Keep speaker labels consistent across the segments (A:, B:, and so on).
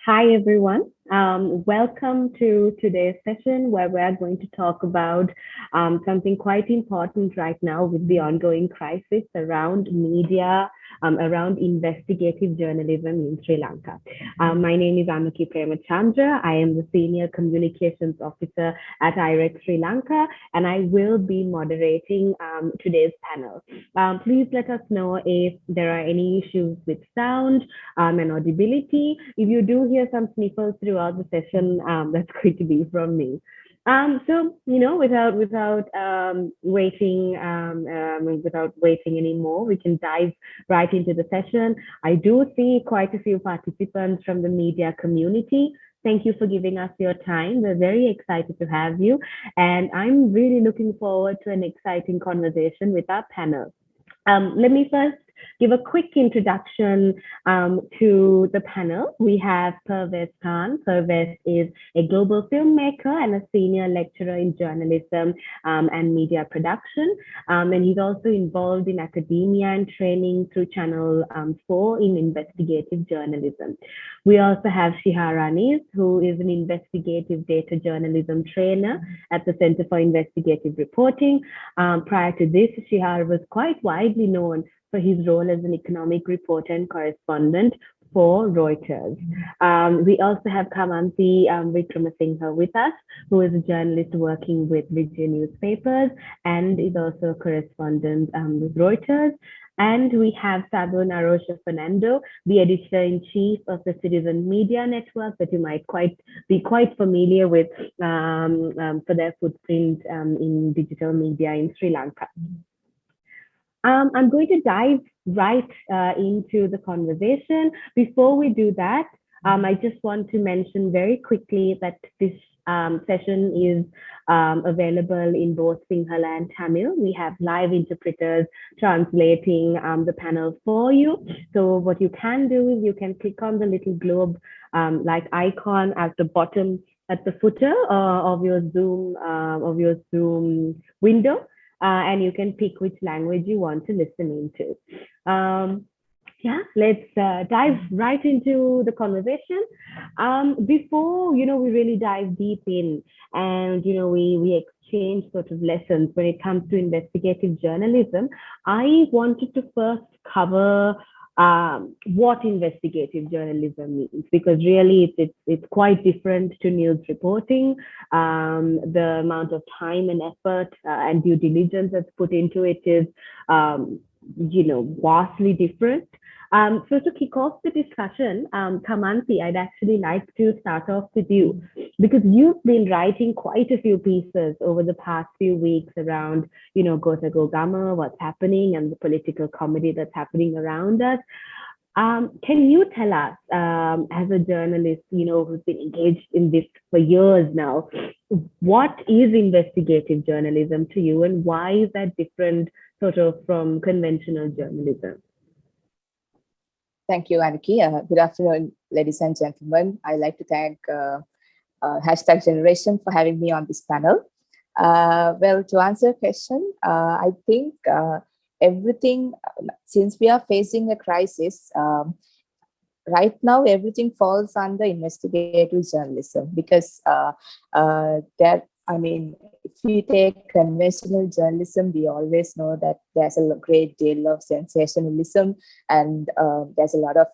A: Hi, everyone. Welcome to today's session where we are going to talk about something quite important right now with the ongoing crisis around media, around investigative journalism in Sri Lanka. My name is Anuki Premachandra. I am the Senior Communications Officer at IREC Sri Lanka, and I will be moderating today's panel. Please let us know if there are any issues with sound and audibility. If you do hear some sniffles throughout the session, that's going to be from me. Without waiting anymore, we can dive right into the session. I do see quite a few participants from the media community. Thank you for giving us your time. We're very excited to have you, and I'm really looking forward to an exciting conversation with our panel. Let me first give a quick introduction to the panel. We have Pervez Khan. Pervez is a global filmmaker and a senior lecturer in journalism and media production. And he's also involved in academia and training through Channel 4 in investigative journalism. We also have Shihar Aneez, who is an investigative data journalism trainer at the Center for Investigative Reporting. Prior to this, Shihar was quite widely known for his role as an economic reporter and correspondent for Reuters. We also have Kamanthi Wickramasinghe with us, who is a journalist working with Vijay newspapers and is also a correspondent with Reuters. And we have Sandun Arosha Fernando, the editor-in-chief of the Citizen Media Network that you might be quite familiar with for their footprint in digital media in Sri Lanka. I'm going to dive right into the conversation. Before we do that, I just want to mention very quickly that this session is available in both Sinhala and Tamil. We have live interpreters translating the panel for you. So what you can do is you can click on the little globe like icon at the bottom, at the footer of your Zoom window. And you can pick which language you want to listen into. Let's dive right into the conversation. Before we really dive deep in, and we exchange sort of lessons when it comes to investigative journalism, I wanted to first cover what investigative journalism means, because really it's quite different to news reporting. The amount of time and effort and due diligence that's put into it is vastly different. So to kick off the discussion, Kamanthi, I'd actually like to start off with you, because you've been writing quite a few pieces over the past few weeks around, Gota Gogama, what's happening, and the political comedy that's happening around us. Can you tell us, as a journalist, who's been engaged in this for years now, what is investigative journalism to you, and why is that different sort of from conventional journalism?
B: Thank you, Anuki. Good afternoon, ladies and gentlemen. I'd like to thank Hashtag Generation for having me on this panel. Well, to answer your question, I think everything, since we are facing a crisis, right now everything falls under investigative journalism, because if you take conventional journalism, we always know that there's a great deal of sensationalism, and there's a lot of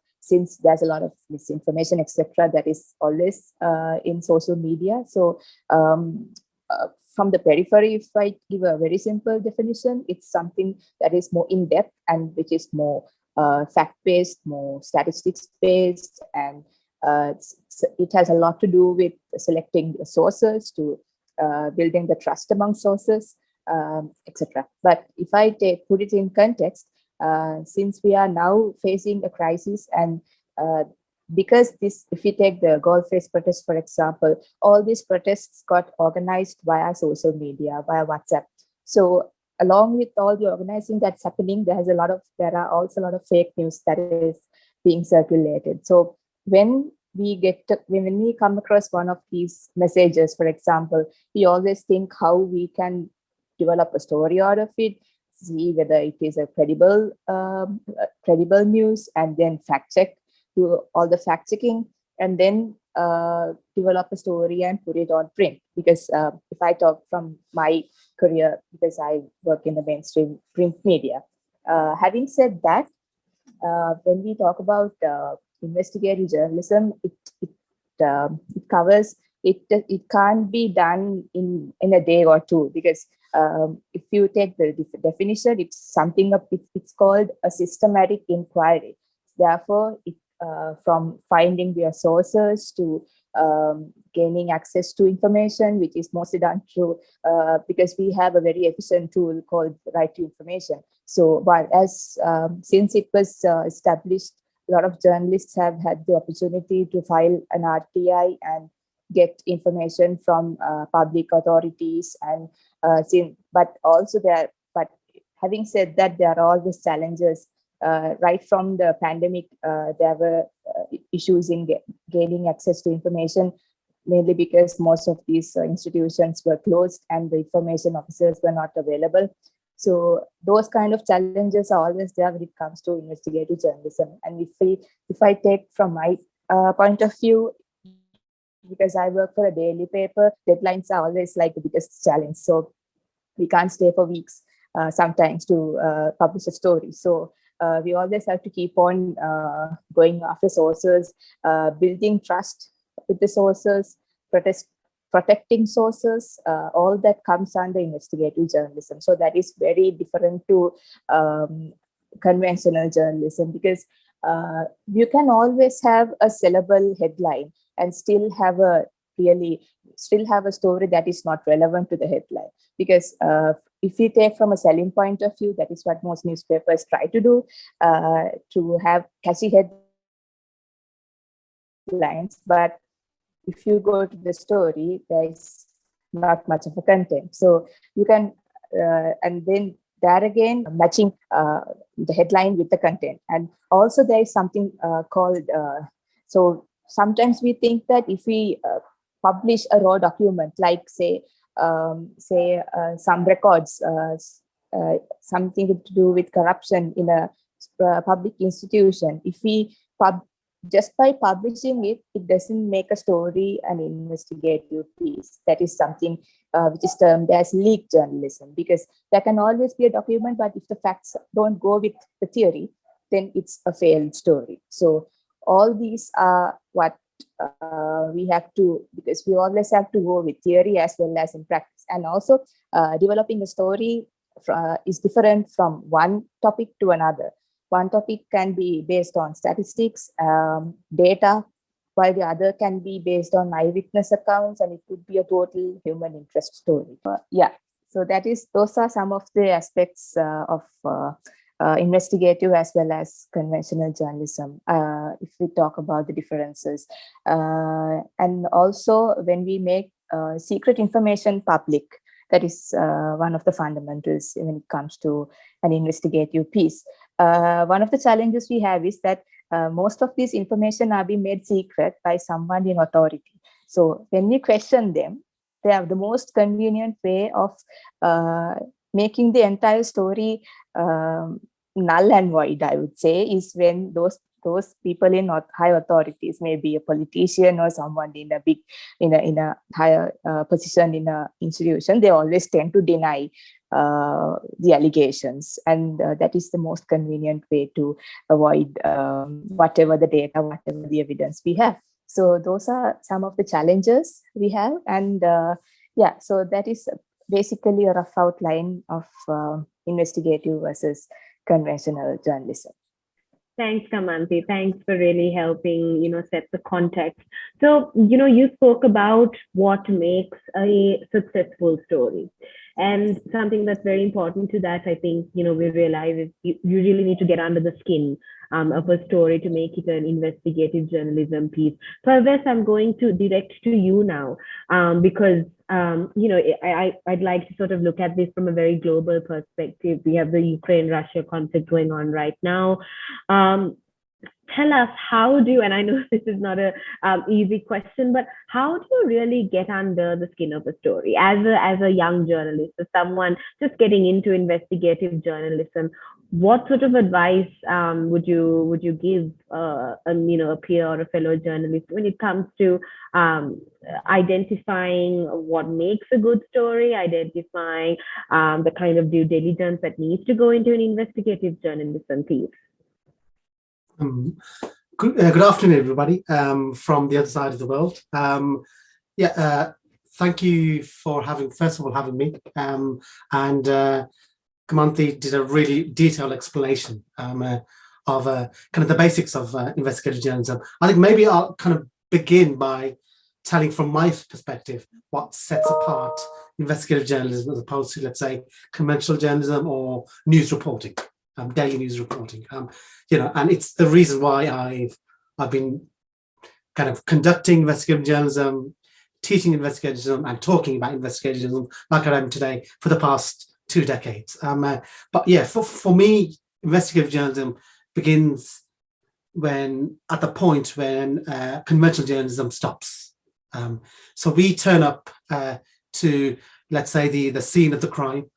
B: misinformation, etc., that is always in social media. So from the periphery, if I give a very simple definition, it's something that is more in-depth and which is more fact-based, more statistics-based, and it has a lot to do with selecting the sources, to building the trust among sources, etc. But if I put it in context, since we are now facing a crisis, and because if you take the Goldface protest, for example, all these protests got organized via social media, via WhatsApp. So along with all the organizing that's happening, there are also a lot of fake news that is being circulated. So when we come across one of these messages, for example, we always think how we can develop a story out of it, see whether it is a credible news, and then fact check, do all the fact checking, and then develop a story and put it on print. Because if I talk from my career, because I work in the mainstream print media. Having said that, when we talk about investigative journalism, it covers it. It can't be done in a day or two, because if you take the definition, it's something of it's called a systematic inquiry. Therefore, from finding their sources to gaining access to information, which is mostly done through because we have a very efficient tool called right to information. So, but as since it was established, a lot of journalists have had the opportunity to file an RTI and get information from public authorities, and but also but having said that, there are always challenges. Right from the pandemic, there were issues in gaining access to information, mainly because most of these institutions were closed and the information officers were not available. So those kind of challenges are always there when it comes to investigative journalism. And if I take from my point of view, because I work for a daily paper, deadlines are always like the biggest challenge. So we can't stay for weeks sometimes to publish a story. So we always have to keep on going after sources, building trust with the sources, protecting sources. All that comes under investigative journalism. So that is very different to conventional journalism, because you can always have a sellable headline and still have a story that is not relevant to the headline. Because if you take from a selling point of view, that is what most newspapers try to do, to have catchy headlines. But if you go to the story, there is not much of a content. So you can, and then there again, matching the headline with the content. And also there is something called, so sometimes we think that if we publish a raw document, like say some records, something to do with corruption in a public institution, if we just by publishing it, it doesn't make a story an investigative piece. That is something which is termed as leaked journalism, because there can always be a document, but if the facts don't go with the theory, then it's a failed story. So all these are what we have to, because we always have to go with theory as well as in practice. And also developing a story is different from one topic to another. One topic can be based on statistics, data, while the other can be based on eyewitness accounts, and it could be a total human interest story. So those are some of the aspects of investigative as well as conventional journalism, if we talk about the differences. And also when we make secret information public, that is one of the fundamentals when it comes to an investigative piece. One of the challenges we have is that most of this information are being made secret by someone in authority. So when we question them, they have the most convenient way of making the entire story null and void, I would say, is when those people in high authorities, maybe a politician or someone in a higher position in an institution, they always tend to deny the allegations, and that is the most convenient way to avoid whatever the data, whatever the evidence we have. So those are some of the challenges we have, and so that is basically a rough outline of investigative versus conventional journalism.
A: Thanks, Kamanthi. Thanks for really helping, set the context. So, you spoke about what makes a successful story. And something that's very important to that, I think, we realize is you really need to get under the skin of a story to make it an investigative journalism piece. Pervez, I'm going to direct to you now because, I'd like to sort of look at this from a very global perspective. We have the Ukraine-Russia conflict going on right now. Tell us, and I know this is not a easy question, but how do you really get under the skin of a story as a young journalist, or someone just getting into investigative journalism? what sort of advice would you give a peer or a fellow journalist when it comes to identifying what makes a good story, identifying the kind of due diligence that needs to go into an investigative journalism piece?
C: Um, good afternoon, everybody, from the other side of the world. Thank you for first of all, having me. And Kamanthi did a really detailed explanation of kind of the basics of investigative journalism. I think maybe I'll kind of begin by telling from my perspective what sets apart investigative journalism as opposed to, let's say, conventional journalism or news reporting, daily news reporting. And it's the reason why I've been kind of conducting investigative journalism, teaching investigative journalism, and talking about investigative journalism like I am today for the past 2 decades. But yeah, for me, investigative journalism begins at the point when conventional journalism stops. So we turn up to, let's say, the scene of the crime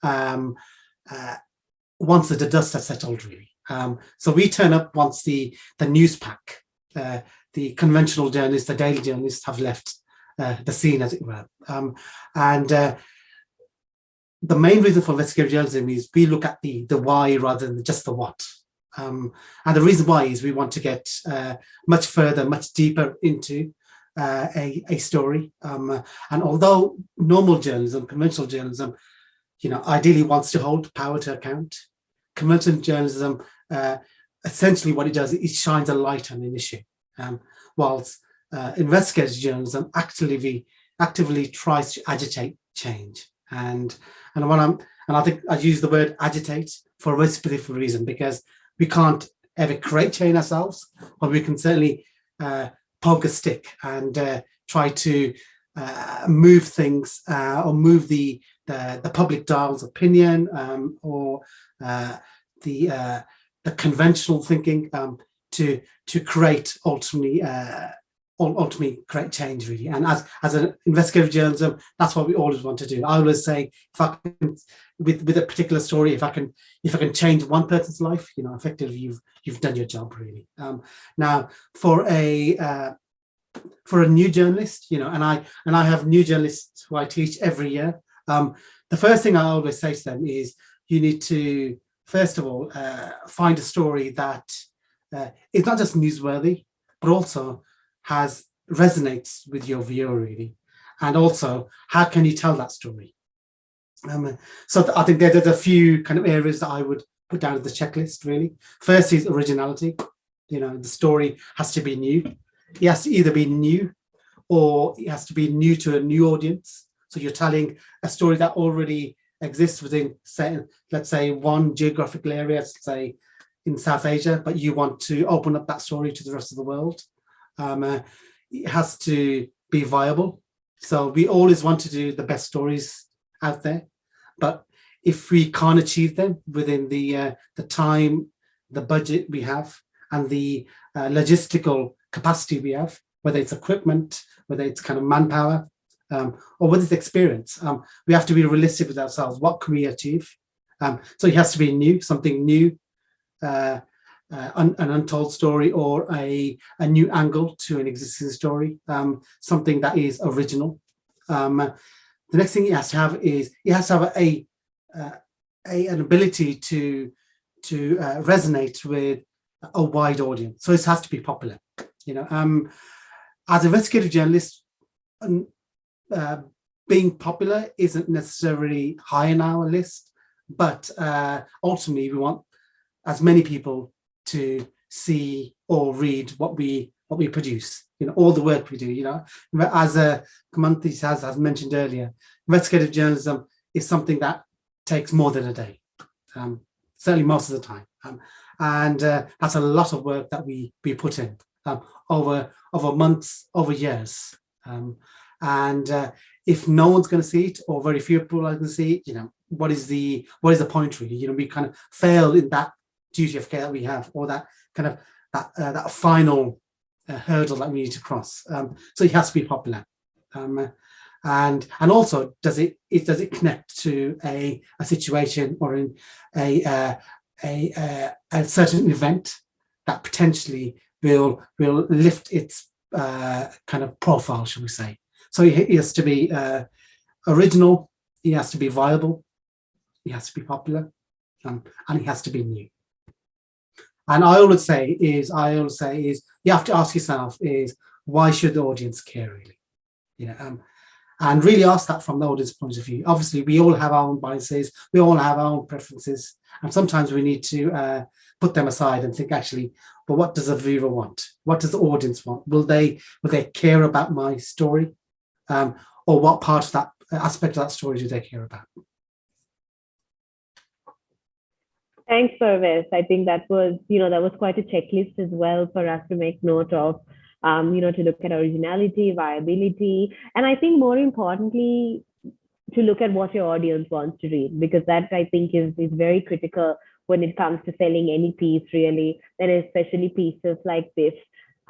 C: once the dust has settled, really. So we turn up once the news pack, the conventional journalists, the daily journalists have left the scene, as it were. The main reason for investigative journalism is we look at the why rather than just the what. And the reason why is we want to get much further, much deeper into a story. And although normal journalism, conventional journalism, ideally wants to hold power to account, conventional journalism, essentially what it does, it shines a light on an issue. Whilst investigative journalism actively tries to agitate change. And I think I use the word agitate for a very specific reason, because we can't ever create change ourselves, but we can certainly poke a stick and try to move things or move the public dial's opinion or the conventional thinking to create ultimately create change, really. And as an investigative journalism, that's what we always want to do. I always say, if I can, with a particular story, if I can change one person's life, effectively you've done your job, really. Now for a new journalist, and I have new journalists who I teach every year. The first thing I always say to them is, you need to first of all find a story that is not just newsworthy, but also resonates with your viewer, really. And also, how can you tell that story? So I think there's a few kind of areas that I would put down as the checklist, really. First is originality. The story has to be new. It has to either be new or it has to be new to a new audience. So you're telling a story that already exists within, let's say, one geographical area, say in South Asia, but you want to open up that story to the rest of the world. It has to be viable. So we always want to do the best stories out there, but if we can't achieve them within the time, the budget we have, and the logistical capacity we have, whether it's equipment, whether it's kind of manpower, or whether it's experience, we have to be realistic with ourselves. What can we achieve? So it has to be new, something new, an untold story, or a new angle to an existing story, something that is original. The next thing it has to have is it has to have an ability to resonate with a wide audience. So it has to be popular. As investigative journalists, being popular isn't necessarily high on our list, but ultimately we want as many people to see or read what we produce, all the work we do. As Kamanthi has mentioned earlier, investigative journalism is something that takes more than a day, certainly most of the time, and that's a lot of work that we put in over months, over years, and if no one's going to see it, or very few people are going to see it, what is the point, really? We kind of fail in that duty of care that we have, or that kind of that final hurdle that we need to cross. So it has to be popular, and also does it connect to a situation or in a a certain event that potentially will lift its kind of profile, shall we say. So he has to be original, he has to be viable, he has to be popular, and he has to be new. And I always say is you have to ask yourself is, why should the audience care, really? And really ask that from the audience point of view. Obviously, we all have our own biases, we all have our own preferences, and sometimes we need to put them aside and think, actually, but what does the viewer want? What does the audience want? Will they care about my story? Or what part of that aspect of that story do they care about?
A: Thanks, Pervez. I think that was quite a checklist as well for us to make note of, to look at originality, viability, and I think more importantly, to look at what your audience wants to read, because that I think is very critical when it comes to selling any piece, really, and especially pieces like this.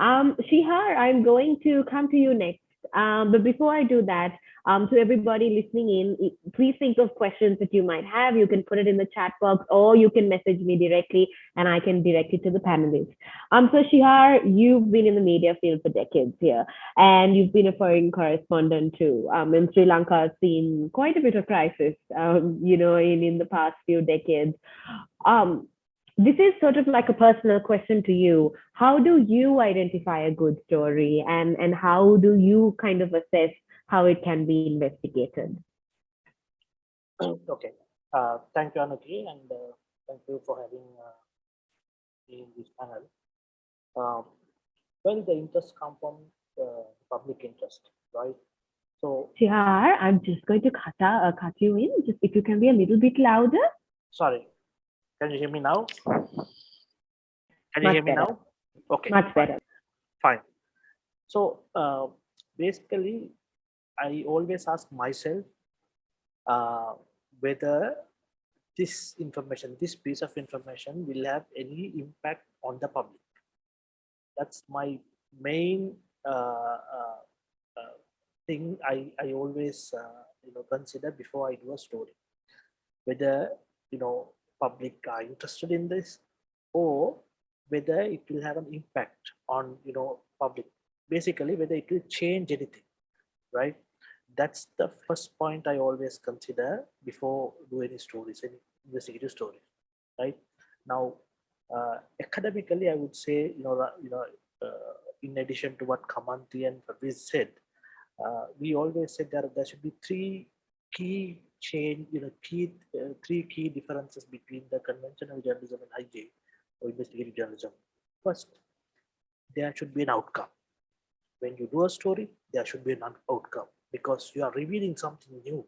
A: Shihar, I'm going to come to you next. But before I do that, to everybody listening in, please think of questions that you might have. You can put it in the chat box, or you can message me directly and I can direct it to the panelists. So Shihar, you've been in the media field for decades here, and you've been a foreign correspondent too. And Sri Lanka has seen quite a bit of crisis, in the past few decades. This is sort of like a personal question to you. How do you identify a good story, and how do you kind of assess how it can be investigated?
D: Okay. Thank you, Anuki, and thank you for having me in this panel. Well, the interest comes from public interest, right? So,
A: Shihar, I'm just going to cut you in. Just if you can be a little bit louder.
D: Sorry. Can you hear me now? Can you hear me now? Okay.
A: Much better.
D: Fine. So basically, I always ask myself whether this piece of information will have any impact on the public. That's my main thing I always consider before I do a story. Whether public are interested in this, or whether it will have an impact on public. Basically, whether it will change anything, right? That's the first point I always consider before do any stories, any investigative stories, right? Now, academically, I would say in addition to what Kamanthi and Pervez said, we always said that there should be three key differences between the conventional journalism and IJ or investigative journalism. First, there should be an outcome. When you do a story, there should be an outcome, because you are revealing something new.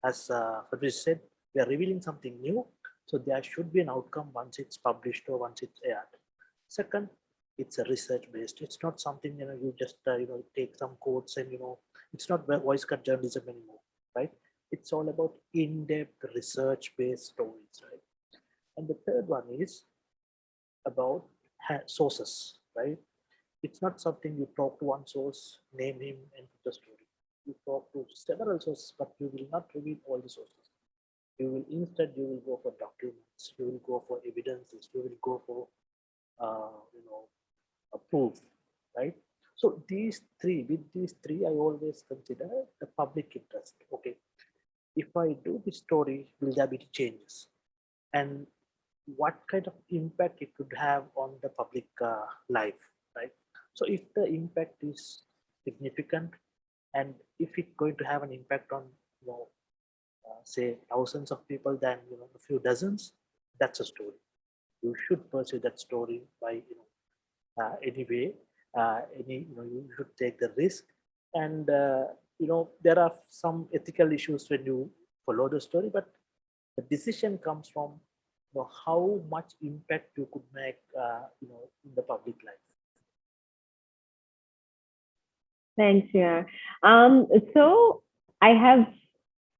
D: As Fabrice said, we are revealing something new, so there should be an outcome once it's published or once it's aired. Second, it's a research based. It's not something you just take some quotes and it's not voice cut journalism anymore, right? It's all about in-depth research-based stories, right? And the third one is about sources, right? It's not something you talk to one source, name him, and put the story. You talk to several sources, but you will not reveal all the sources. You will go for documents, you will go for evidences, you will go for a proof, right? So with these three, I always consider the public interest. Okay, if I do this story, will there be changes? And what kind of impact it could have on the public life, right? So if the impact is significant, and if it's going to have an impact on, say thousands of people than a few dozens, that's a story. You should pursue that story by any way. You should take the risk, and there are some ethical issues when you follow the story, but the decision comes from how much impact you could make in the public life.
A: Thanks, yeah. So I have,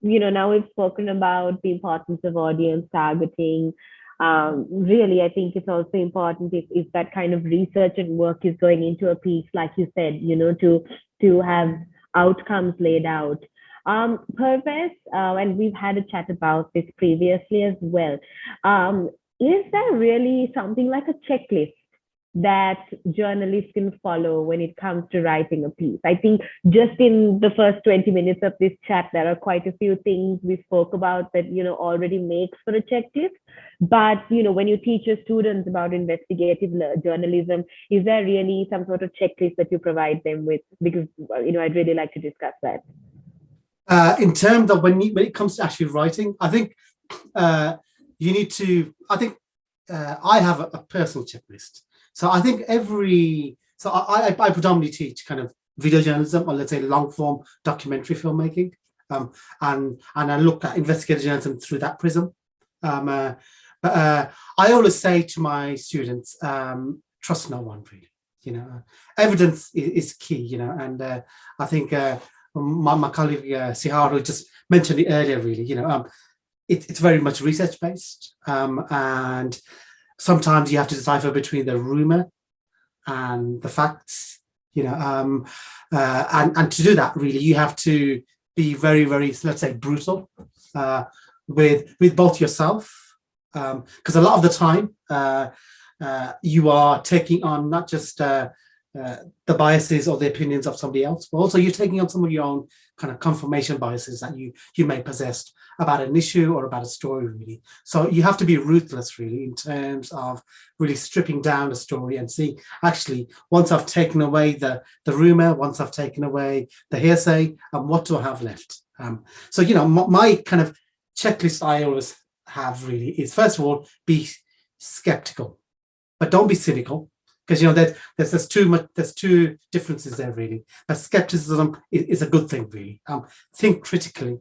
A: now we've spoken about the importance of audience targeting. Really, I think it's also important if that kind of research and work is going into a piece, like you said, to have outcomes laid out. Pervez, and we've had a chat about this previously as well. is there really something like a checklist that journalists can follow when it comes to writing a piece? I think just in the first 20 minutes of this chat, there are quite a few things we spoke about that, already makes for a checklist. But, when you teach your students about investigative journalism, is there really some sort of checklist that you provide them with? Because, I'd really like to discuss that.
C: In terms of when it comes to actually writing, I think you need to, I have a personal checklist. So I think I predominantly teach kind of video journalism, or let's say long form documentary filmmaking. And I look at investigative journalism through that prism. But I always say to my students, trust no one really. Evidence is key, and I think my colleague Shihar, who just mentioned it earlier, really, it's very much research based, and sometimes you have to decipher between the rumor and the facts, and to do that, really, you have to be very, very, let's say, brutal with both yourself, because a lot of the time you are taking on not just the biases or the opinions of somebody else, but also you're taking on some of your own kind of confirmation biases that you may possess about an issue or about a story, really. So you have to be ruthless, really, in terms of really stripping down the story and see, actually, once I've taken away the rumor, once I've taken away the hearsay, what do I have left? So, my kind of checklist I always have, really, is, first of all, be skeptical, but don't be cynical. Because there's two differences there, really. But skepticism is a good thing, really. Think critically,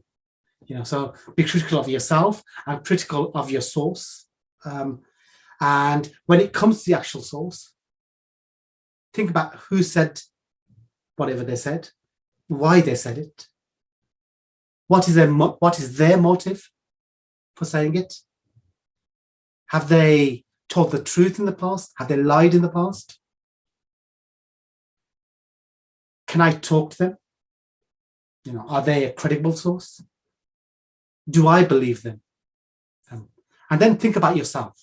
C: so be critical of yourself and critical of your source. And when it comes to the actual source, think about who said whatever they said, why they said it, what is their motive for saying it. Have they told the truth in the past? Have they lied in the past? Can I talk to them? Are they a credible source? Do I believe them? And then think about yourself.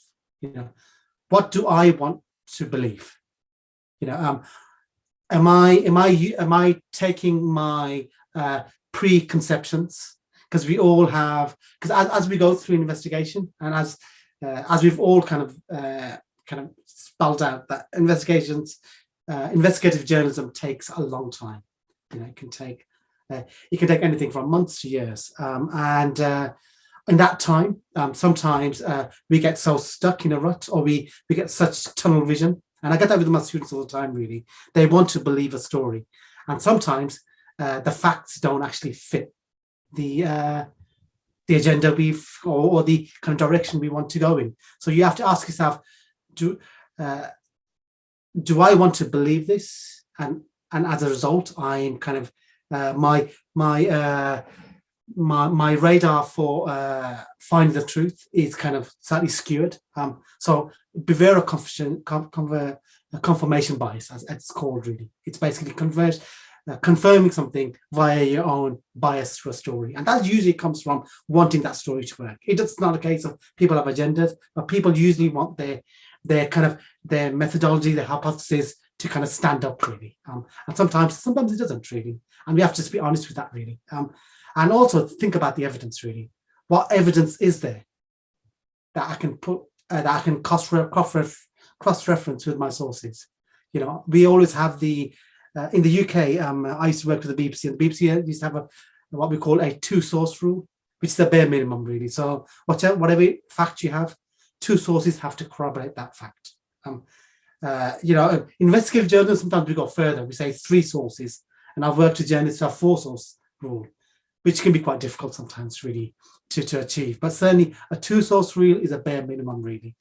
C: What do I want to believe? Am I taking my preconceptions? Because we all have, because as we go through an investigation, and as we've all kind of spelled out, that investigative journalism takes a long time. It can take anything from months to years, and in that time, sometimes we get so stuck in a rut, or we get such tunnel vision. And I get that with my students all the time. Really, they want to believe a story, and sometimes the facts don't actually fit the agenda or the kind of direction we want to go in. So you have to ask yourself, do I want to believe this? And as a result, I'm kind of my radar for finding the truth is kind of slightly skewed. So beware of confirmation bias, as it's called, really. It's basically confirming something via your own bias to a story. And that usually comes from wanting that story to work. It's not a case of people have agendas, but people usually want their methodology, their hypothesis to kind of stand up, really. And sometimes it doesn't, really. And we have to just be honest with that, really. And also think about the evidence, really. What evidence is there that I can put, that I can cross-reference with my sources? We always have in the UK, I used to work with the BBC, and the BBC used to have what we call a two-source rule, which is the bare minimum, really. So whatever fact you have, two sources have to corroborate that fact. Investigative journalism, sometimes we go further. We say three sources, and I've worked with journalists who have four-source rule, which can be quite difficult sometimes, really, to achieve. But certainly a two-source rule is a bare minimum, really.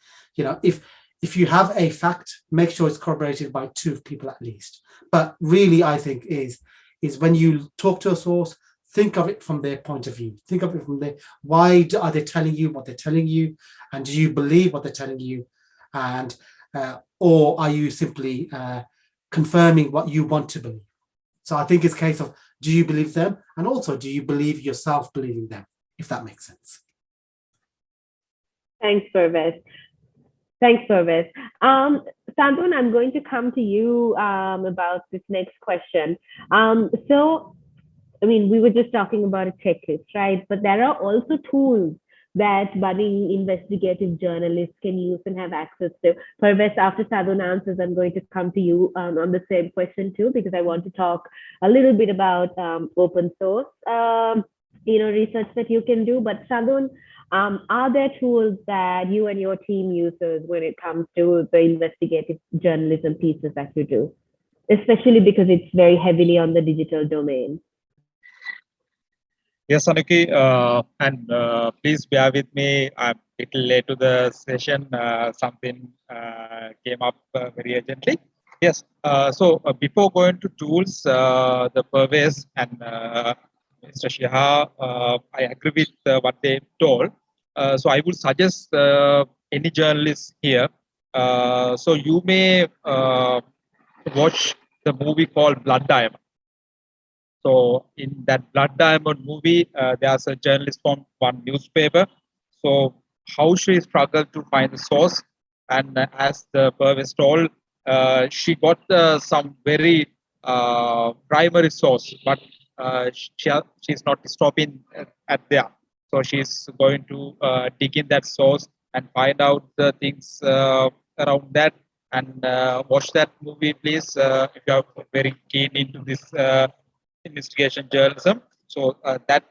C: If you have a fact, make sure it's corroborated by two people at least. But really, I think is when you talk to a source, think of it from their point of view. Think of it from why are they telling you what they're telling you, and do you believe what they're telling you, and or are you simply confirming what you want to believe? So I think it's a case of, do you believe them, and also do you believe yourself believing them, if that makes sense.
A: Thanks, Pervez. Thanks, Pervez. Sandun, I'm going to come to you about this next question. So, I mean, we were just talking about a checklist, right? But there are also tools that budding investigative journalists can use and have access to. Pervez, after Sadhun answers, I'm going to come to you on the same question too, because I want to talk a little bit about open source, research that you can do. But Sadhun, are there tools that you and your team uses when it comes to the investigative journalism pieces that you do, especially because it's very heavily on the digital domain?
E: Yes, Anuki, and please bear with me. I'm a little late to the session. Something came up very urgently. Yes. So before going to tools, the Pervez and Mr. Shihar, I agree with what they told. So I would suggest any journalist here. So you may watch the movie called Blood Diamond. So in that Blood Diamond movie, there's a journalist from one newspaper. So how she struggled to find the source, and as the Pervez told, she got some very primary source, but she's not stopping at there. So she's going to dig in that source and find out the things around that. And watch that movie, please, if you are very keen into this investigation journalism. So that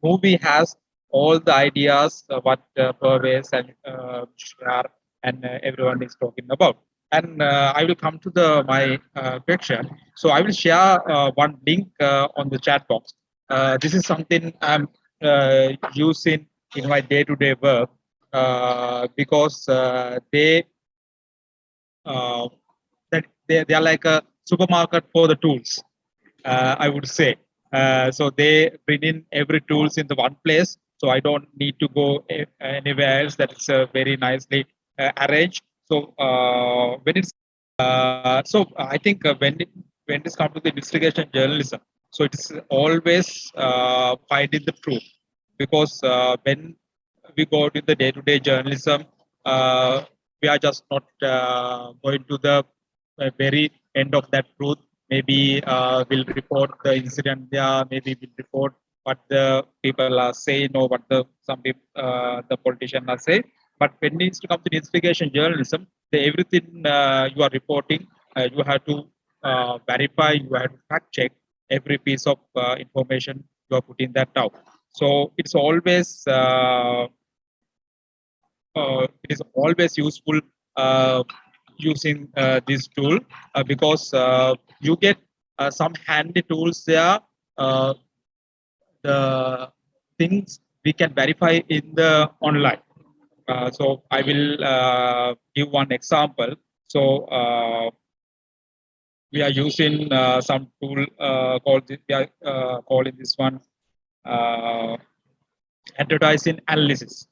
E: movie has all the ideas what Pervez and Shihar and everyone is talking about. And I will come to the my question. So I will share one link on the chat box. This is something I'm using in my day-to-day work because uh, they are like a supermarket for the tools. I would say. So they bring in every tools in the one place. So I don't need to go anywhere else. That is very nicely arranged. So so I think when it comes to the investigation journalism, so it is always finding the truth, because when we go to the day-to-day journalism, we are just not going to the very end of that truth. Maybe we'll report the incident there. Maybe we'll report what the people are saying or what some people, the politicians are saying. But when it needs to come to the investigation journalism, everything you are reporting, you have to verify, you have to fact check every piece of information you are putting that out. So it is always useful using this tool because you get some handy tools there. Uh, the things we can verify in the online. So I will give one example. So we are using some tool called we are calling this one uh, advertising analysis.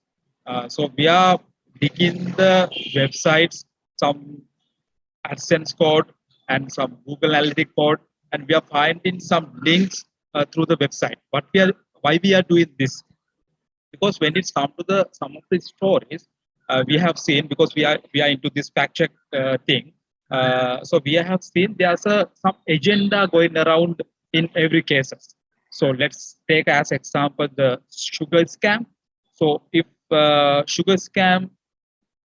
E: So we are digging the websites, some AdSense code and some Google Analytic code, and we are finding some links through the website. Why we are doing this? Because when it's come to the some of the stories, we have seen, because we are into this fact check thing. So we have seen there's some agenda going around in every cases. So let's take as example the sugar scam. So if sugar scam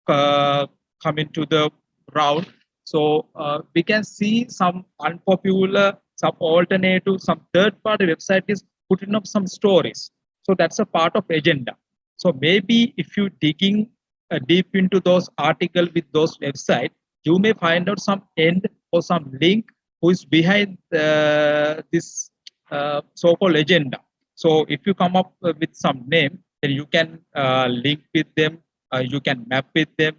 E: come into the round, so we can see some unpopular, some alternative, some third-party website is putting up some stories. So that's a part of agenda. So maybe if you digging deep into those articles with those websites, you may find out some end or some link who is behind this so-called agenda. So if you come up with some name, then you can link with them, you can map with them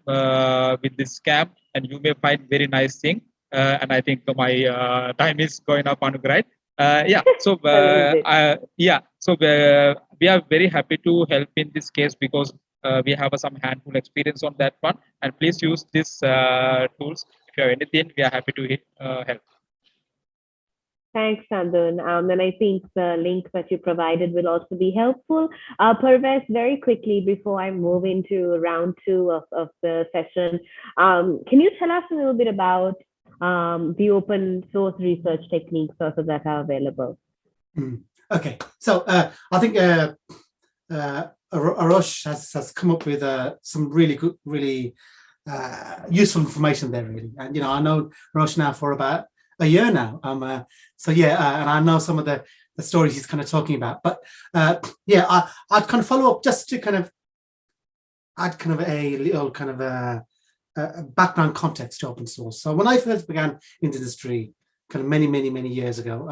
E: with this scam, and you may find very nice thing. And I think my time is going up, Anug, right? Yeah. So so we are very happy to help in this case because we have some handful experience on that one. And please use these tools. If you have anything, we are happy to help.
A: Thanks, Sandun. And I think the link that you provided will also be helpful. Pervez, very quickly before I move into round two of the session, can you tell us a little bit about the open source research techniques also that are available?
C: Okay, so I think Arosh has come up with some really good, really useful information there, really. And I know Arosh now for about a year now. So yeah, and I know some of the stories he's kind of talking about. But yeah, I'd kind of follow up just to kind of add kind of a little kind of a background context to open source. So when I first began in the industry, kind of many years ago,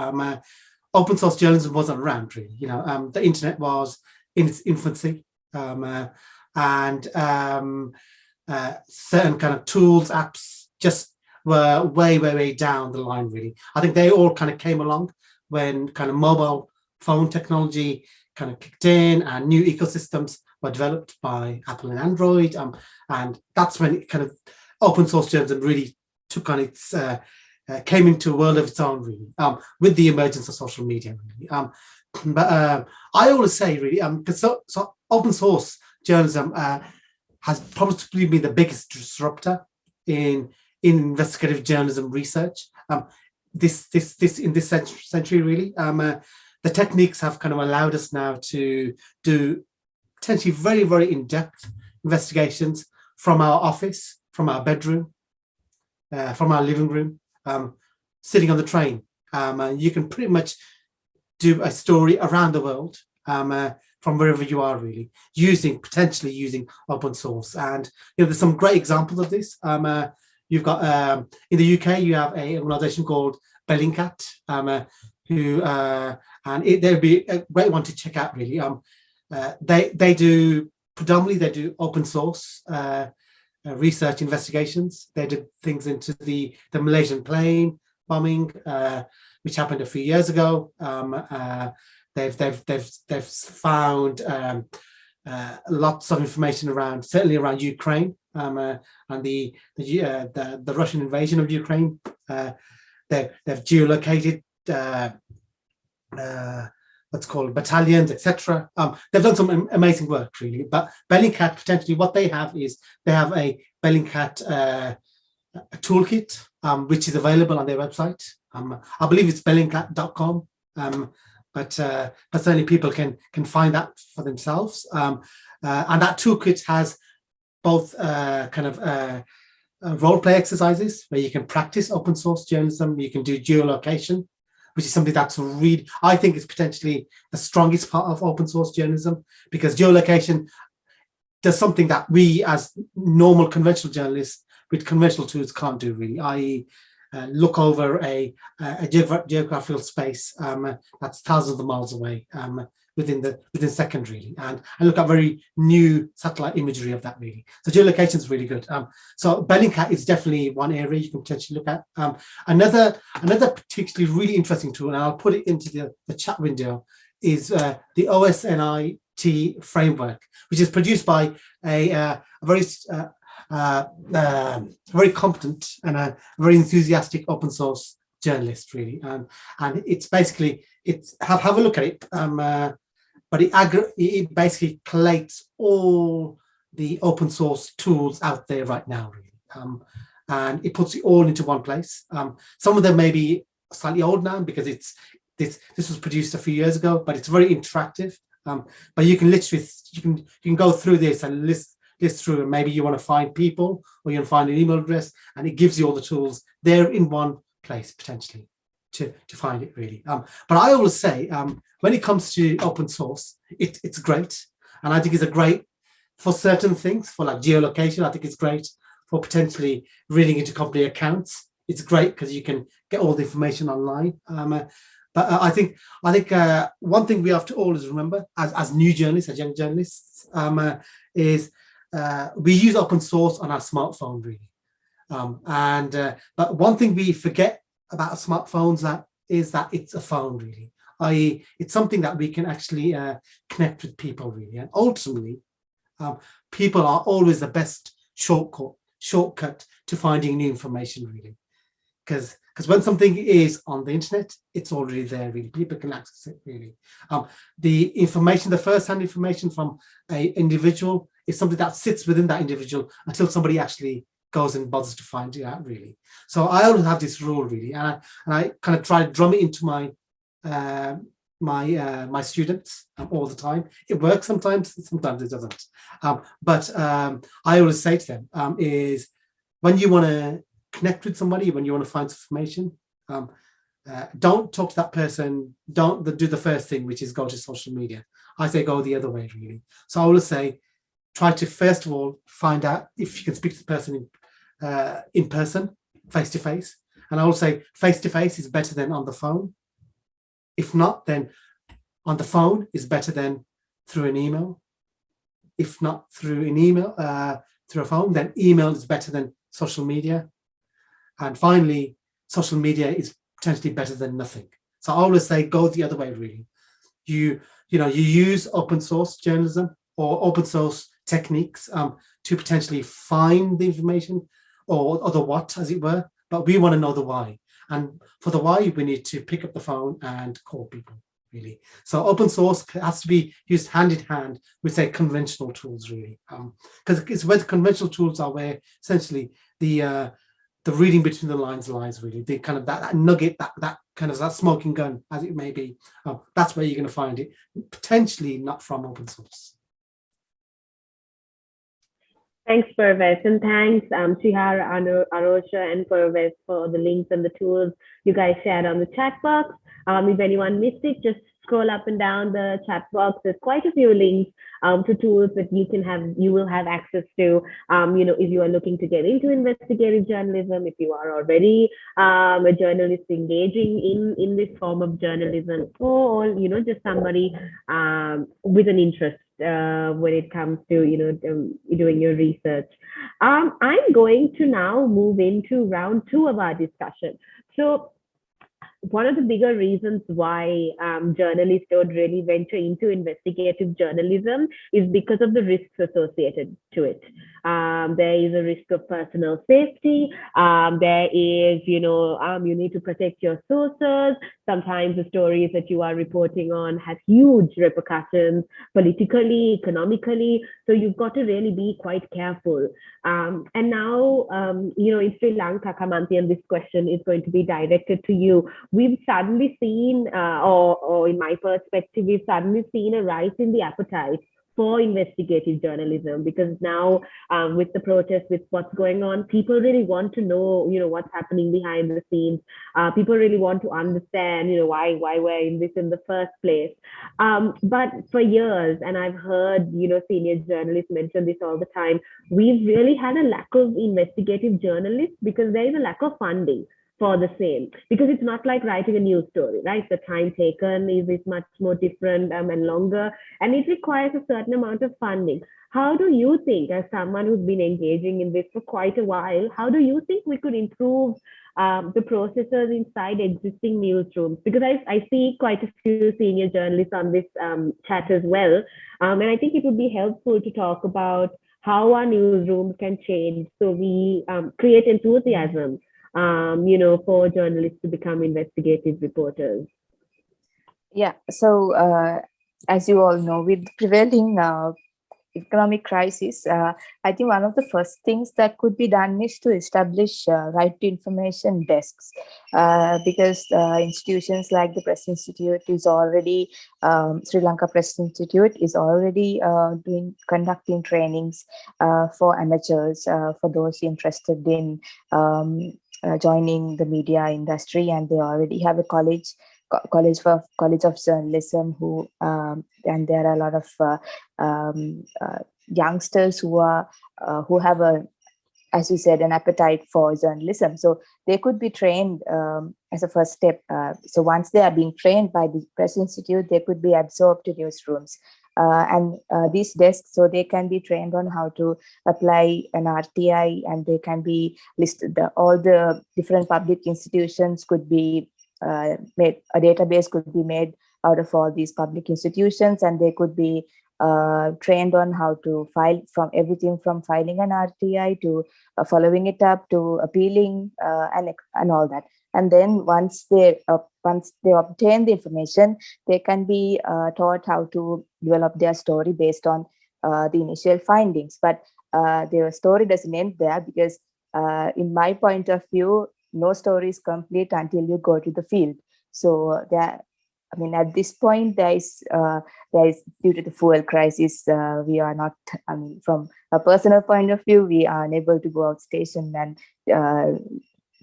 C: open source journalism wasn't around really. The internet was in its infancy, and certain kind of tools, apps just were way down the line really. I think they all kind of came along when kind of mobile phone technology kind of kicked in and new ecosystems were developed by Apple and Android, and that's when it kind of open source journalism really took on its came into a world of its own really, with the emergence of social media really. But I always say really, because so open source journalism has probably been the biggest disruptor in investigative journalism research this in this century really. The techniques have kind of allowed us now to do potentially very in-depth investigations from our office, from our bedroom, from our living room, sitting on the train. You can pretty much do a story around the world from wherever you are really, potentially using open source. And there's some great examples of this. You've got in the UK, you have an organization called Bellingcat, who and they'd be a great one to check out really. They do open source research investigations. They did things into the Malaysian plane bombing, which happened a few years ago. They've found lots of information certainly around Ukraine, and the Russian invasion of Ukraine. They've geolocated what's called battalions, etc. They've done some amazing work really. But Bellingcat, potentially what they have is they have a Bellingcat a toolkit, which is available on their website. I believe it's bellingcat.com. But certainly people can find that for themselves. And that toolkit has both kind of role play exercises where you can practice open source journalism. You can do geolocation, which is something that's I think is potentially the strongest part of open source journalism, because geolocation does something that we as normal conventional journalists with conventional tools can't do really, i.e. Look over a geographical space that's thousands of miles away within seconds really, and look at very new satellite imagery of that really. So geolocation is really good. So Bellingcat is definitely one area you can potentially look at. Another particularly really interesting tool, and I'll put it into the chat window, is the OSNIT framework, which is produced by a very competent and a very enthusiastic open source journalist really, and it's basically have a look at it, but it basically collates all the open source tools out there right now really, and it puts it all into one place. Some of them may be slightly old now because this was produced a few years ago, but it's very interactive. But you can literally you can go through this and list through, and maybe you want to find people or you want to find an email address, and it gives you all the tools there in one place potentially to find it really. But I always say when it comes to open source, it's great, and I think it's a great for certain things, for like geolocation. I think it's great for potentially reading into company accounts. It's great because you can get all the information online. But I think one thing we have to always remember as new journalists, as young journalists, is we use open source on our smartphone really, but one thing we forget about smartphones is that it's a phone really, i.e. it's something that we can actually connect with people really, and ultimately people are always the best shortcut to finding new information really, because Because when something is on the internet, it's already there, really. People can access it, really. The information, the first-hand information from an individual is something that sits within that individual until somebody actually goes and bothers to find it out, really. So I always have this rule, really, and I kind of try to drum it into my my students all the time. It works sometimes it doesn't. But I always say to them is when you want to connect with somebody, when you want to find information, don't talk to that person. Don't do the first thing, which is go to social media. I say go the other way, really. So I always say try to first of all find out if you can speak to the person in person, face to face. And I will say face to face is better than on the phone. If not, then on the phone is better than through an email. If not through an email, through a phone, then email is better than social media. And finally, social media is potentially better than nothing. So I always say go the other way, really. You use open source journalism or open source techniques to potentially find the information or the what, as it were, but we want to know the why. And for the why, we need to pick up the phone and call people, really. So open source has to be used hand in hand with, say, conventional tools, really. Because it's where the conventional tools are where essentially the reading between the lines lies, really. The kind of that nugget, that kind of that smoking gun, as it may be. That's where you're going to find it, potentially not from open source.
A: Thanks, Pervez, and thanks, Shihar Arosha and Pervez, for the links and the tools you guys shared on the chat box. If anyone missed it, just scroll up and down the chat box. There's quite a few links to tools that you will have access to. If you are looking to get into investigative journalism, if you are already a journalist engaging in this form of journalism, or just somebody with an interest when it comes to doing your research. I'm going to now move into round 2 of our discussion. So one of the bigger reasons why journalists don't really venture into investigative journalism is because of the risks associated to it. There is a risk of personal safety. There is, you need to protect your sources. Sometimes the stories that you are reporting on have huge repercussions politically, economically. So you've got to really be quite careful. And now, in Sri Lanka, Kamanthi, and this question is going to be directed to you. We've suddenly seen, or in my perspective, we've suddenly seen a rise in the appetite for investigative journalism, because now with the protests, with what's going on, people really want to know, what's happening behind the scenes. People really want to understand, why we're in this in the first place. But for years, and I've heard, senior journalists mention this all the time, we've really had a lack of investigative journalists because there is a lack of funding for the same, because it's not like writing a news story, right? The time taken is much more different and longer, and it requires a certain amount of funding. How do you think, as someone who's been engaging in this for quite a while, how do you think we could improve the processes inside existing newsrooms? Because I see quite a few senior journalists on this chat as well, and I think it would be helpful to talk about how our newsrooms can change so we create enthusiasm for journalists to become investigative reporters.
B: Yeah, so as you all know, with prevailing economic crisis, I think one of the first things that could be done is to establish right to information desks, because institutions like the Press Institute is already, Sri Lanka Press Institute is already conducting trainings for amateurs, for those interested in joining the media industry, and they already have a college of journalism and there are a lot of youngsters who have as you said, an appetite for journalism. So they could be trained as a first step. So once they are being trained by the Press Institute, they could be absorbed to newsrooms. And these desks, so they can be trained on how to apply an RTI, and they can be listed. All the different public institutions could be made. A database could be made out of all these public institutions, and they could be trained on how to file, from everything from filing an RTI to following it up to appealing and all that. and then once they obtain the information, they can be taught how to develop their story based on the initial findings. But their story doesn't end there, because in my point of view, no story is complete until you go to the field. So at this point, there is due to the fuel crisis, we are not. From a personal point of view, we are unable to go out station and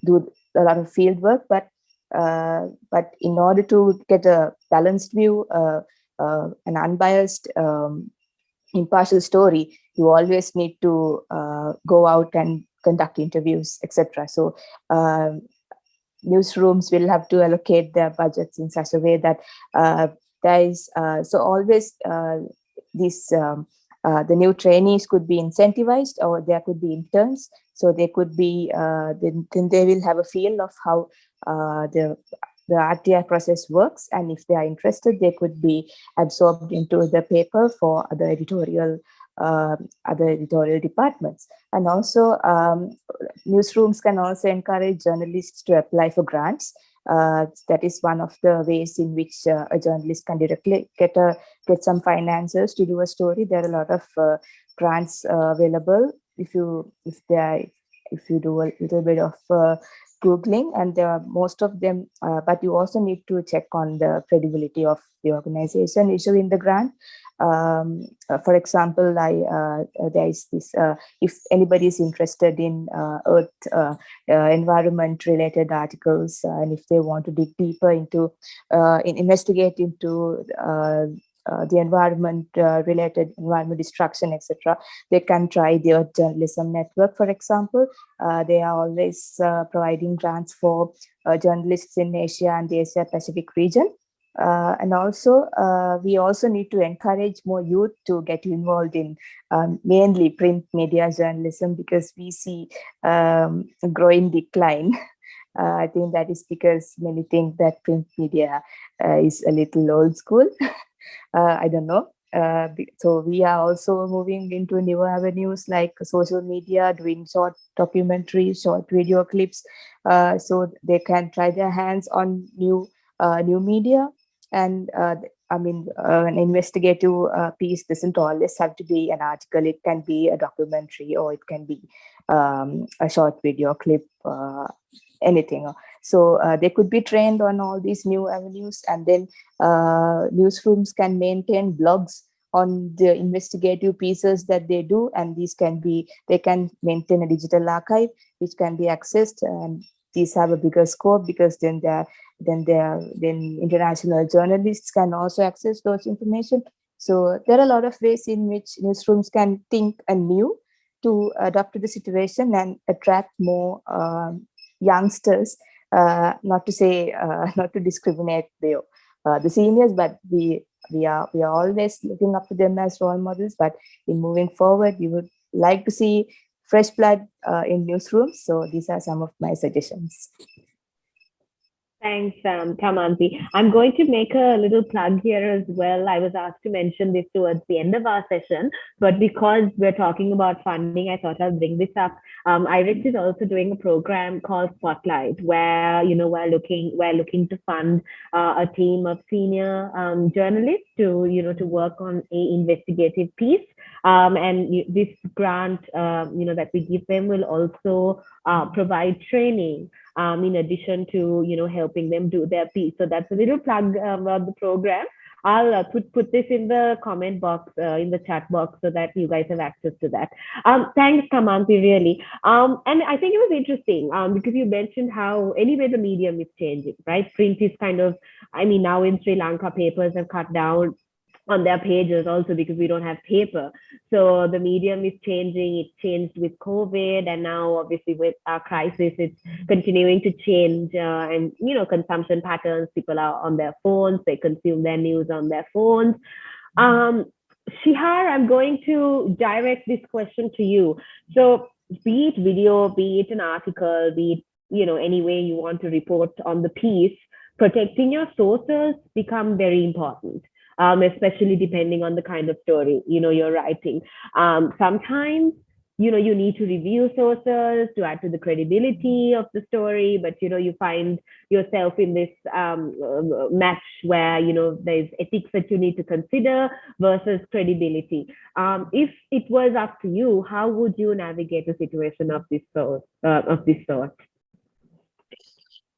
B: do a lot of field work. But in order to get a balanced view, an unbiased, impartial story, you always need to go out and conduct interviews, etc. So newsrooms will have to allocate their budgets in such a way that there is so always this the new trainees could be incentivized, or there could be interns, so they could be then they will have a feel of how the RTI process works, and if they are interested, they could be absorbed into the paper for other editorial departments. And also newsrooms can also encourage journalists to apply for grants. That is one of the ways in which a journalist can directly get some finances to do a story. There are a lot of grants available if you do a little bit of Googling, and there are most of them, but you also need to check on the credibility of the organization issuing the grant. For example, there is this, if anybody is interested in earth environment related articles, and if they want to dig deeper into investigate into the environment related environment destruction, etc., they can try the Earth Journalism Network, for example. They are always providing grants for journalists in Asia and the Asia Pacific region. And also, we also need to encourage more youth to get involved in mainly print media journalism, because we see a growing decline. I think that is because many think that print media is a little old school. I don't know. So we are also moving into new avenues like social media, doing short documentaries, short video clips, so they can try their hands on new media. And an investigative piece doesn't always have to be an article. It can be a documentary, or it can be a short video clip, anything. So they could be trained on all these new avenues, and then newsrooms can maintain blogs on the investigative pieces that they do, and they can maintain a digital archive which can be accessed, and these have a bigger scope, because then international journalists can also access those information. So there are a lot of ways in which newsrooms can think anew to adapt to the situation and attract more youngsters. Not to discriminate the seniors, but we are always looking up to them as role models. But in moving forward, we would like to see fresh blood in newsrooms. So these are some of my suggestions.
A: Thanks, Kamanthi. I'm going to make a little plug here as well. I was asked to mention this towards the end of our session, but because we're talking about funding, I thought I'll bring this up. IRIX is also doing a program called Spotlight, where we're looking to fund a team of senior journalists to work on a investigative piece. And this grant that we give them will also provide training in addition to helping them do their piece. So that's a little plug about the program. I'll put this in the comment box, in the chat box, so that you guys have access to that. Thanks, Kamanthi, really. And I think it was interesting because you mentioned how anyway the medium is changing, right? Print is kind of, now in Sri Lanka, papers have cut down on their pages also because we don't have paper. So the medium is changing. It changed with COVID, and now obviously with our crisis, it's continuing to change. And consumption patterns, people are on their phones, they consume their news on their phones. Shihar, I'm going to direct this question to you. So be it video, be it an article, be it any way you want to report on the piece, protecting your sources become very important. Especially depending on the kind of story you're writing. Sometimes you need to review sources to add to the credibility of the story, but you find yourself in this match where there's ethics that you need to consider versus credibility. If it was up to you, how would you navigate a situation of this sort?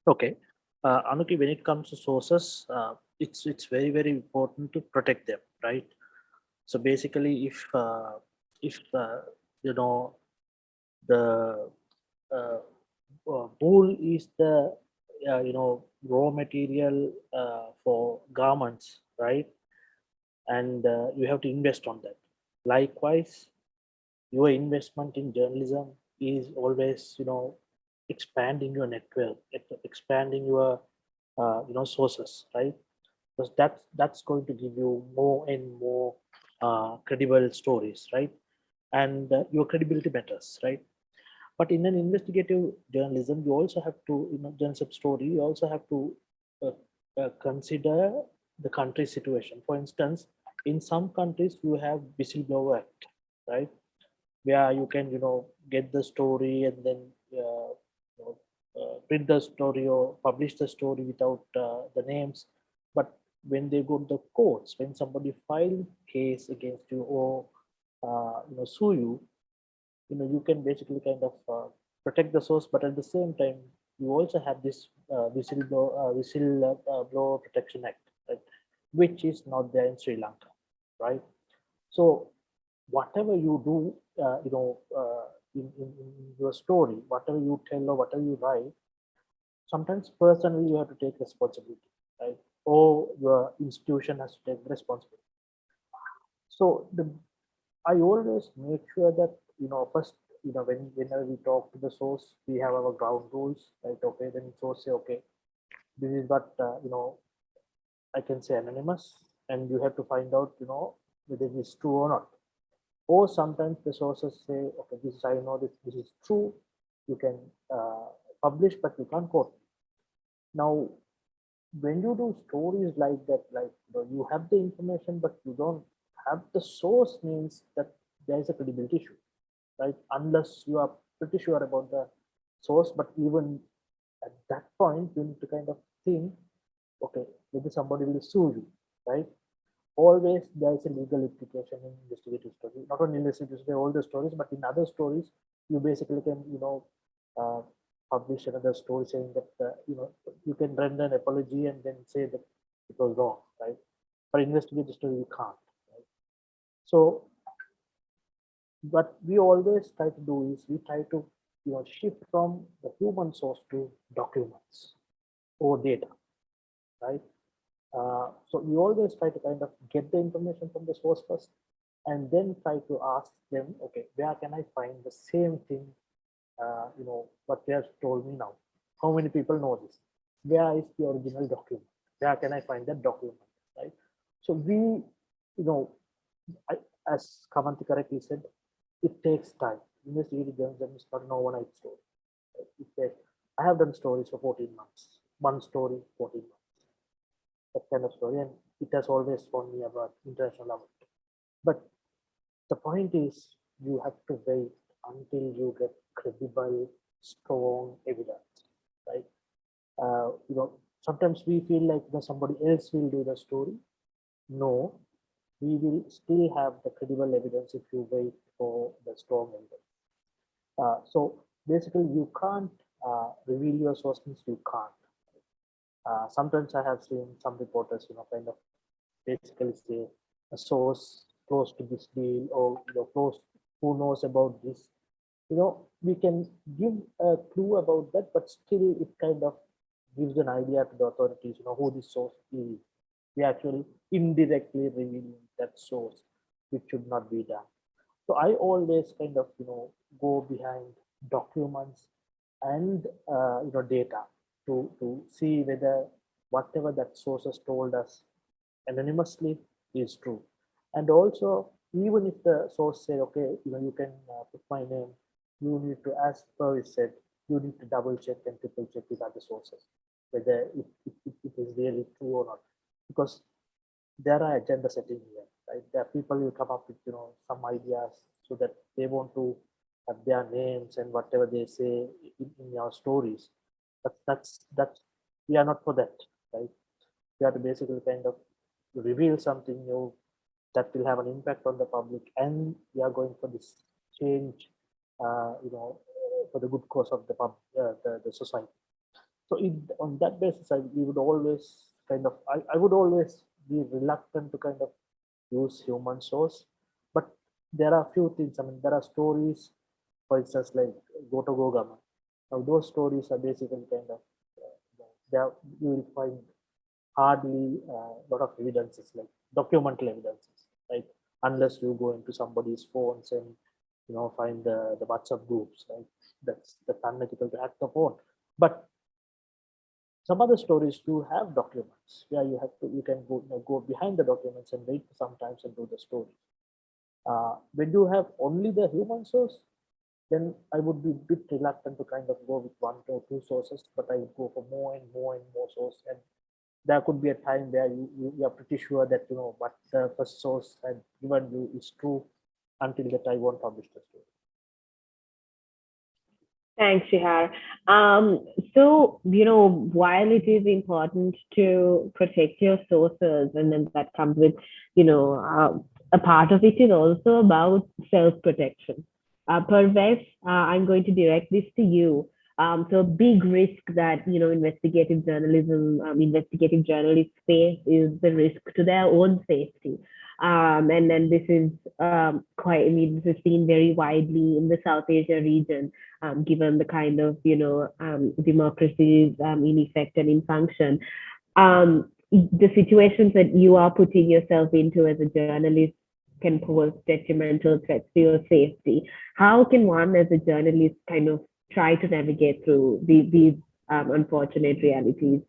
D: Okay, Anuki, when it comes to sources, it's very very important to protect them, right? So basically, if you know the wool is the raw material for garments, right? And you have to invest on that. Likewise, your investment in journalism is always expanding your network, expanding your sources, right? Because that's going to give you more and more credible stories, right? And your credibility matters, right? But in an investigative journalism, you also have to, journalism story, you also have to uh, consider the country situation. For instance, in some countries, you have whistleblower act, right? Where you can, get the story and then print the story or publish the story without the names. But when they go to the courts, when somebody file case against you or sue you, you can basically kind of protect the source, but at the same time you also have this whistleblower protection act, right, which is not there in Sri Lanka, right? So whatever you do in your story, whatever you tell or whatever you write, sometimes personally you have to take responsibility, right? Or your institution has to take responsibility. So I always make sure that first, whenever we talk to the source, we have our ground rules, right? Okay, then source say, okay, this is what I can say anonymous, and you have to find out whether it is true or not. Or sometimes the sources say, okay, this I know this is true, you can publish, but you can't quote. Now, when you do stories like that, like you have the information, but you don't have the source, means that there is a credibility issue, right? Unless you are pretty sure about the source, but even at that point, you need to kind of think, okay, maybe somebody will sue you, right? Always there is a legal implication in investigative stories. Not only investigative stories, all the stories, but in other stories, you basically can, uh, publish another story saying that, you can render an apology and then say that it was wrong, right? For investigative story, you can't, right? So what we always try to do is we try to, shift from the human source to documents or data, right? So we always try to kind of get the information from the source first, and then try to ask them, okay, where can I find the same thing, what they have told me now? How many people know this? Where is the original document? Where can I find that document, right? So we, I, as Kamanthi correctly said, it takes time. Investigative journalism is not an overnight story. It takes, I have done stories for 14 months, one story, 14 months, that kind of story, and it has always won me about international award. But the point is, you have to wait until you get credible, strong evidence, right? Sometimes we feel like somebody else will do the story. No, we will still have the credible evidence if you wait for the strong evidence. So basically, you can't reveal your source, means you can't. Sometimes I have seen some reporters, kind of basically say a source close to this deal, or close, who knows about this. We can give a clue about that, but still it kind of gives an idea to the authorities, who this source is. We actually indirectly revealing that source, which should not be done. So I always kind of go behind documents and data to see whether whatever that source has told us anonymously is true. And also, even if the source said, okay, you can put my name, you need to, as Pervez said, you need to double check and triple check with other sources whether it is really true or not, because there are agenda setting here, right? There are people who come up with some ideas so that they want to have their names and whatever they say in your stories. But that's we are not for that, right? We have to basically kind of reveal something new that will have an impact on the public, and we are going for this change, for the good cause of the society. So on that basis, we would always I would always be reluctant to kind of use human source. But there are a few things. I mean, there are stories, for instance, like Go to Gogama. Now, those stories are basically kind of, there you will find hardly a lot of evidences, like documental evidences, right? Unless you go into somebody's phones and find the WhatsApp groups, right? That's unethical to hack the phone. But some other stories do have documents where you can go behind the documents and wait sometimes and do the story. When you have only the human source, then I would be a bit reluctant to kind of go with one or two sources, but I would go for more and more and more sources. And there could be a time where you are pretty sure that what the first source had given you is true, until that I won't publish the story.
A: Thanks, Shihar. So, while it is important to protect your sources, and then that comes with, a part of it is also about self-protection. Pervez, I'm going to direct this to you. So a big risk that, investigative journalism, investigative journalists face is the risk to their own safety. And then this is this is seen very widely in the South Asia region, given the kind of, democracies in effect and in function. The situations that you are putting yourself into as a journalist can pose detrimental threats to your safety. How can one as a journalist kind of try to navigate through these unfortunate realities?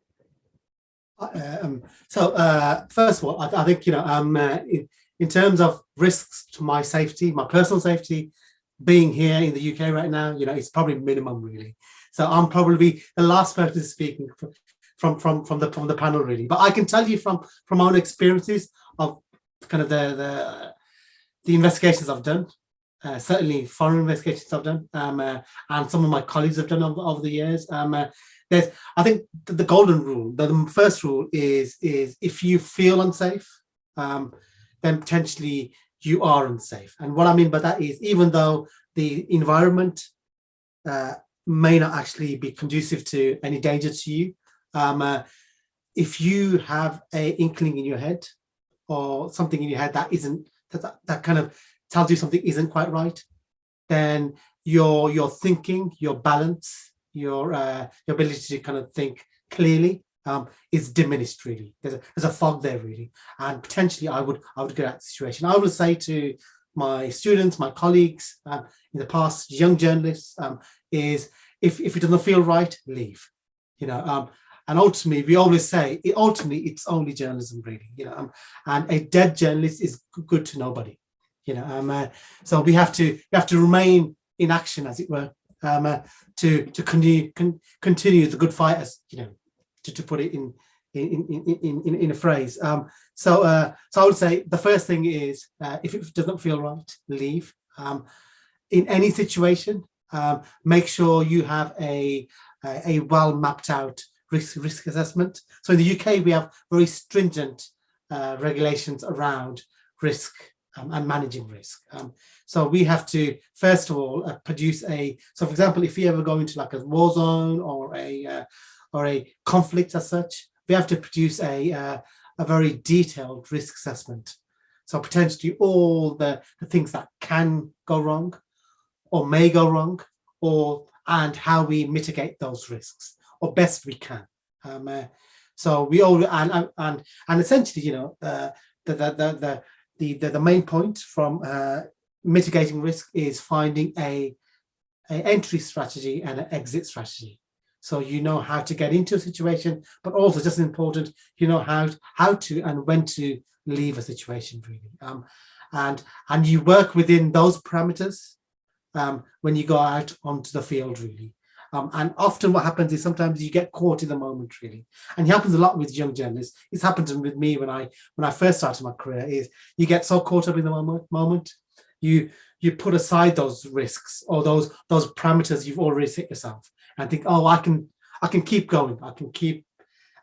C: First of all, I think in terms of risks to my safety, my personal safety, being here in the UK right now, it's probably minimum really. So I'm probably the last person speaking from the panel really. But I can tell you from my own experiences of kind of the investigations I've done. Certainly foreign investigations I've done, and some of my colleagues have done over the years. I think the golden rule, the first rule is if you feel unsafe, then potentially you are unsafe. And what I mean by that is, even though the environment may not actually be conducive to any danger to you, if you have an inkling in your head or something in your head that isn't that kind of tells you something isn't quite right, then your thinking, your balance, your ability to kind of think clearly is diminished really. There's a fog there really, and potentially I would get out the situation. I would say to my students, my colleagues in the past, young journalists, is if it doesn't feel right, leave. And ultimately, we always say, it's only journalism really. And a dead journalist is good to nobody. So we have to remain in action, as it were, to continue the good fight, as to put it in a phrase. So I would say the first thing is, if it doesn't feel right, leave. In any situation, make sure you have a well mapped out risk assessment. So in the UK, we have very stringent regulations around risk and managing risk. So we have to, first of all, produce so for example, if you ever go into like a war zone or a conflict as such, we have to produce a very detailed risk assessment. So potentially all the things that can go wrong or may go wrong, and how we mitigate those risks or best we can. So we all and essentially, the main point from mitigating risk is finding a entry strategy and an exit strategy. So how to get into a situation, but also just as important, how to and when to leave a situation really. And you work within those parameters when you go out onto the field really. And often what happens is sometimes you get caught in the moment really, and it happens a lot with young journalists. It's happened with me when I first started my career. Is you get so caught up in the moment, you you put aside those risks or those parameters you've already set yourself and think, oh, I can keep going. I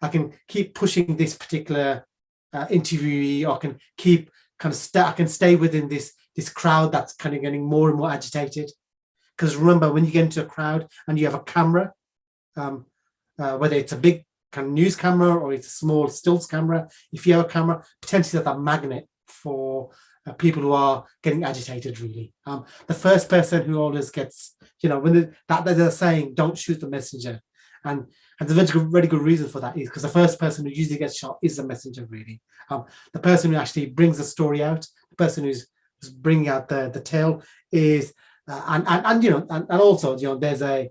C: can keep pushing this particular interviewee, or I can keep I can stay within this crowd that's kind of getting more and more agitated. Because remember, when you get into a crowd and you have a camera, whether it's a big kind of news camera or it's a small stills camera, if you have a camera, potentially that's a magnet for people who are getting agitated, really. The first person who always gets, when they're saying, don't shoot the messenger. And there's a very good reason for that, is because the first person who usually gets shot is the messenger, really. The person who actually brings the story out, the person who's bringing out the tale is, and also, there's a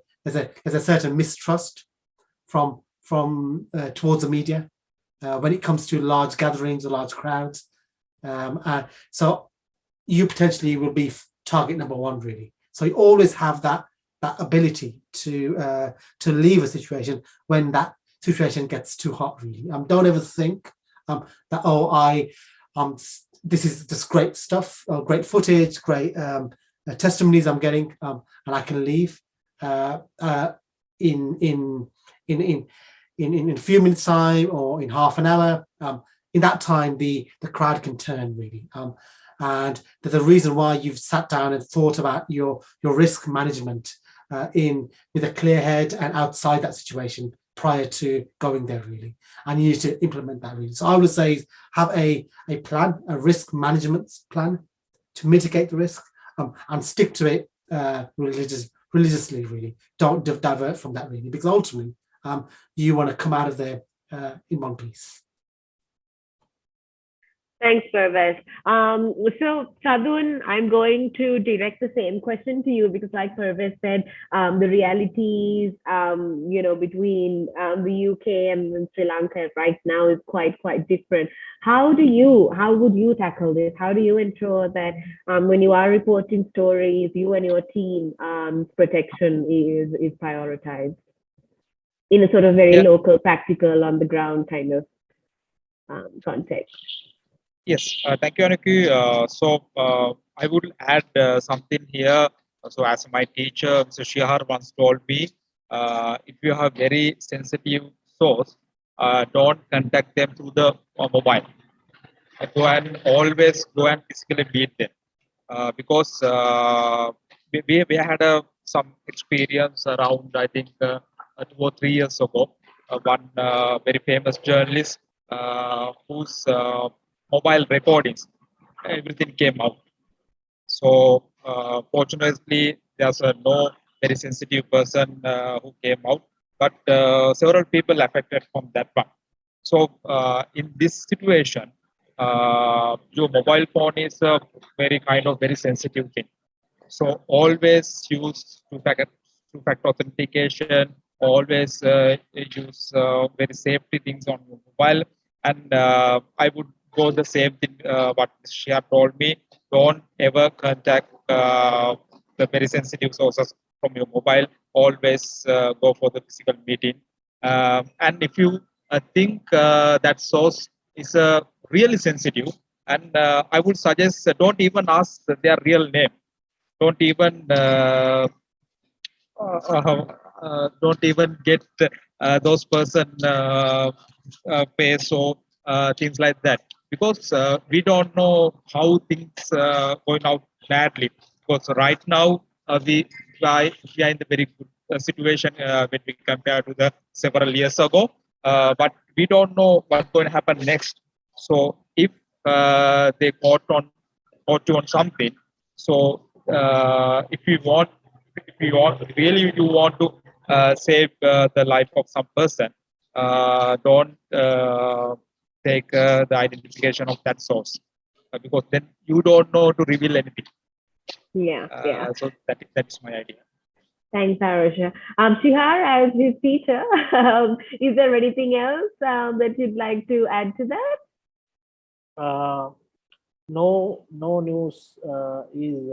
C: certain mistrust from towards the media when it comes to large gatherings or large crowds. So you potentially will be target number one, really. So you always have that ability to leave a situation when that situation gets too hot, really. Don't ever think that, this is just great stuff, great footage, great testimonies I'm getting, and I can leave in a few minutes time or in half an hour. In that time, the crowd can turn, really. And there's a reason why you've sat down and thought about your risk management with a clear head and outside that situation prior to going there, really. And you need to implement that, really. So I would say have a plan, a risk management plan to mitigate the risk, and stick to it religiously, really. Don't divert from that, really, because ultimately you want to come out of there in one piece.
A: Thanks, Pervez. So, Sandun, I'm going to direct the same question to you because, like Pervez said, the realities, between the UK and Sri Lanka right now is quite different. How would you tackle this? How do you ensure that when you are reporting stories, you and your team protection is prioritized in a sort of very local, practical, on the ground kind of context?
E: Yes, thank you, Anuki. I would add something here. So, as my teacher, Mr. Shihar, once told me, if you have very sensitive source, don't contact them through the mobile. Always go and physically meet them, because we had some experience around, I think, 2 or 3 years ago. One very famous journalist whose mobile recordings, everything came out. So fortunately, there's no very sensitive person who came out, but several people affected from that one. So in this situation, your mobile phone is a very sensitive thing. So always use two-factor authentication. Always use very safety things on your mobile. And I would go the same thing what Shihar told me. Don't ever contact the very sensitive sources from your mobile. Always go for the physical meeting. And if you think that source is really sensitive, and I would suggest don't even ask their real name. Don't even don't even get those person face or things like that, because we don't know how things going out badly. Because right now we are in the very good situation when we compare to the several years ago, but we don't know what's going to happen next. So if they caught you on something, so if you want really you want to save the life of some person, don't take the identification of that source, because then you don't know to reveal anything. So that's my idea.
A: Thanks, Arosha. Shihar, as his teacher, is there anything else that you'd like to add to that?
D: No news is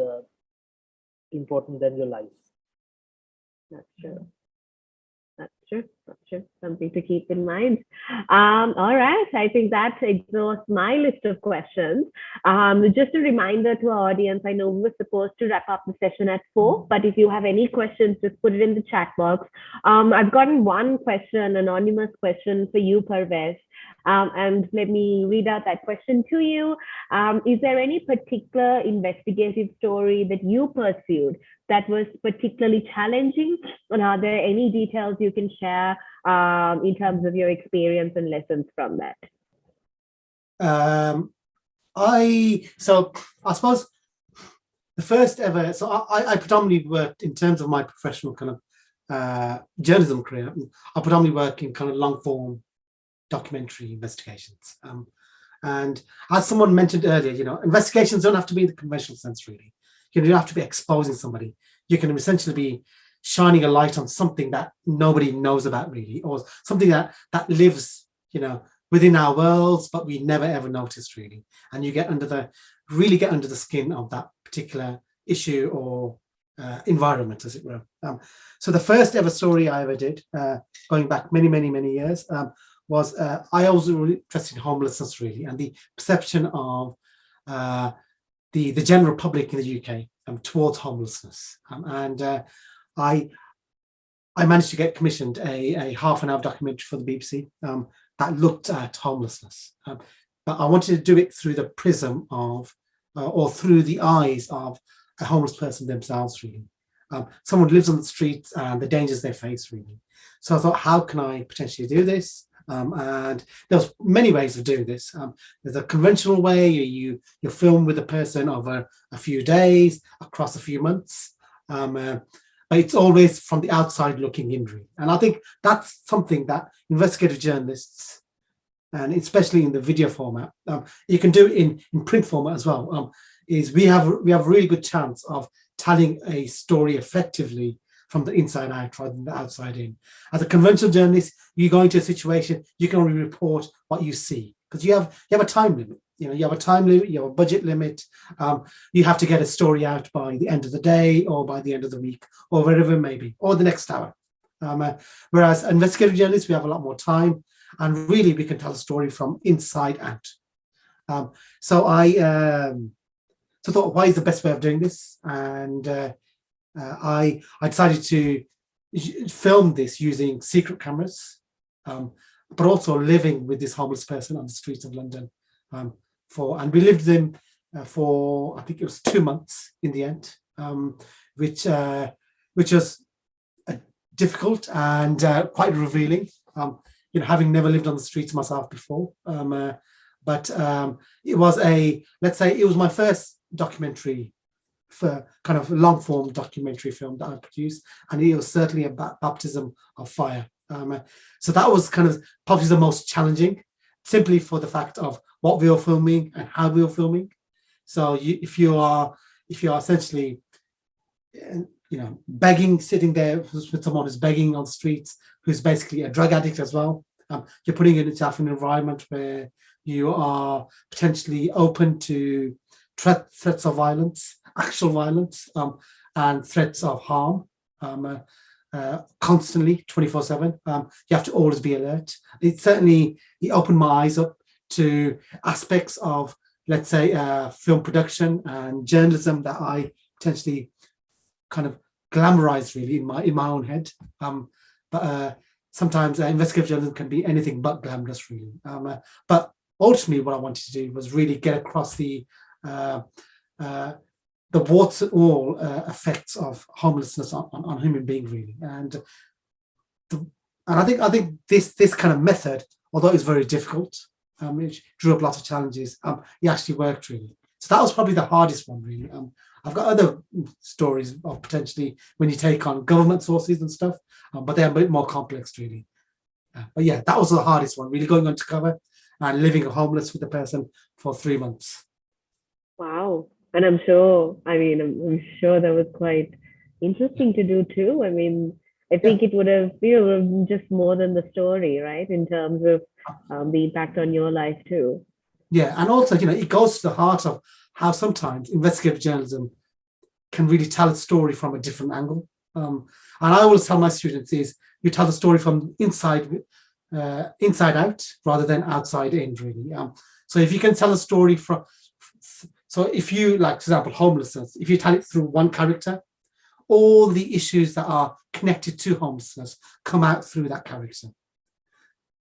D: important than your life.
A: That's true. That's true. That's true. Something to keep in mind. All right. I think that exhausts my list of questions. Just a reminder to our audience, I know we were supposed to wrap up the session at 4, but if you have any questions, just put it in the chat box. I've gotten one question, anonymous question for you, Pervez. And let me read out that question to you. Is there any particular investigative story that you pursued that was particularly challenging? And are there any details you can share in terms of your experience and lessons from that?
C: I suppose the first ever, so I predominantly worked in terms of my professional kind of journalism career. I predominantly work in kind of long form documentary investigations. And as someone mentioned earlier, investigations don't have to be in the conventional sense, really. You don't have to be exposing somebody. You can essentially be shining a light on something that nobody knows about, really, or something that lives, within our worlds, but we never ever noticed, really. And you really get under the skin of that particular issue or environment, as it were. So the first ever story I ever did, going back many, many, many years, was I was really interested in homelessness, really, and the perception of the general public in the UK towards homelessness. And I managed to get commissioned a half-an-hour documentary for the BBC that looked at homelessness. But I wanted to do it through the prism of, or through the eyes of a homeless person themselves, really. Someone lives on the streets and the dangers they face, really. So I thought, how can I potentially do this? And there's many ways of doing this. There's a conventional way, you film with a person over a few days, across a few months. But it's always from the outside looking in, really. And I think that's something that investigative journalists, and especially in the video format, you can do it in print format as well, is we have a really good chance of telling a story effectively from the inside out rather than the outside in. As a conventional journalist, you go into a situation, you can only report what you see, because you have a time limit. You have a time limit, you have a budget limit. You have to get a story out by the end of the day, or by the end of the week, or wherever it may be, or the next hour. Whereas investigative journalists, we have a lot more time, and really we can tell a story from inside out. So I thought, why is the best way of doing this? And I decided to film this using secret cameras, but also living with this homeless person on the streets of London. And we lived with him for, I think it was 2 months in the end, which was difficult and quite revealing. Having never lived on the streets myself before, but it was it was my first documentary, for kind of long form documentary film that I produced, and it was certainly a baptism of fire. So that was kind of probably the most challenging, simply for the fact of what we were filming and how we were filming. So if you are essentially, begging, sitting there with someone who's begging on the streets, who's basically a drug addict as well, you're putting yourself in an environment where you are potentially open to threats of violence, actual violence, and threats of harm, constantly, 24/7. You have to always be alert. It opened my eyes up to aspects of, let's say, film production and journalism that I potentially kind of glamorized, really, in my own head. But sometimes investigative journalism can be anything but glamorous, really. But ultimately, what I wanted to do was really get across the warts and all effects of homelessness on human beings, really. And I think this kind of method, although it's very difficult, it drew up lots of challenges, it actually worked, really. So that was probably the hardest one, really. I've got other stories of potentially when you take on government sources and stuff, but they're a bit more complex, really. But yeah, that was the hardest one, really, going undercover and living homeless with a person for 3 months.
A: Wow. And I'm sure that was quite interesting to do too. I think it would have been just more than the story, right? In terms of the impact on your life too.
C: Yeah, and also, it goes to the heart of how sometimes investigative journalism can really tell a story from a different angle. And I always tell my students is, you tell the story from inside out rather than outside in, really. So if you can tell a story so if you, like, for example, homelessness, if you tell it through one character, all the issues that are connected to homelessness come out through that character.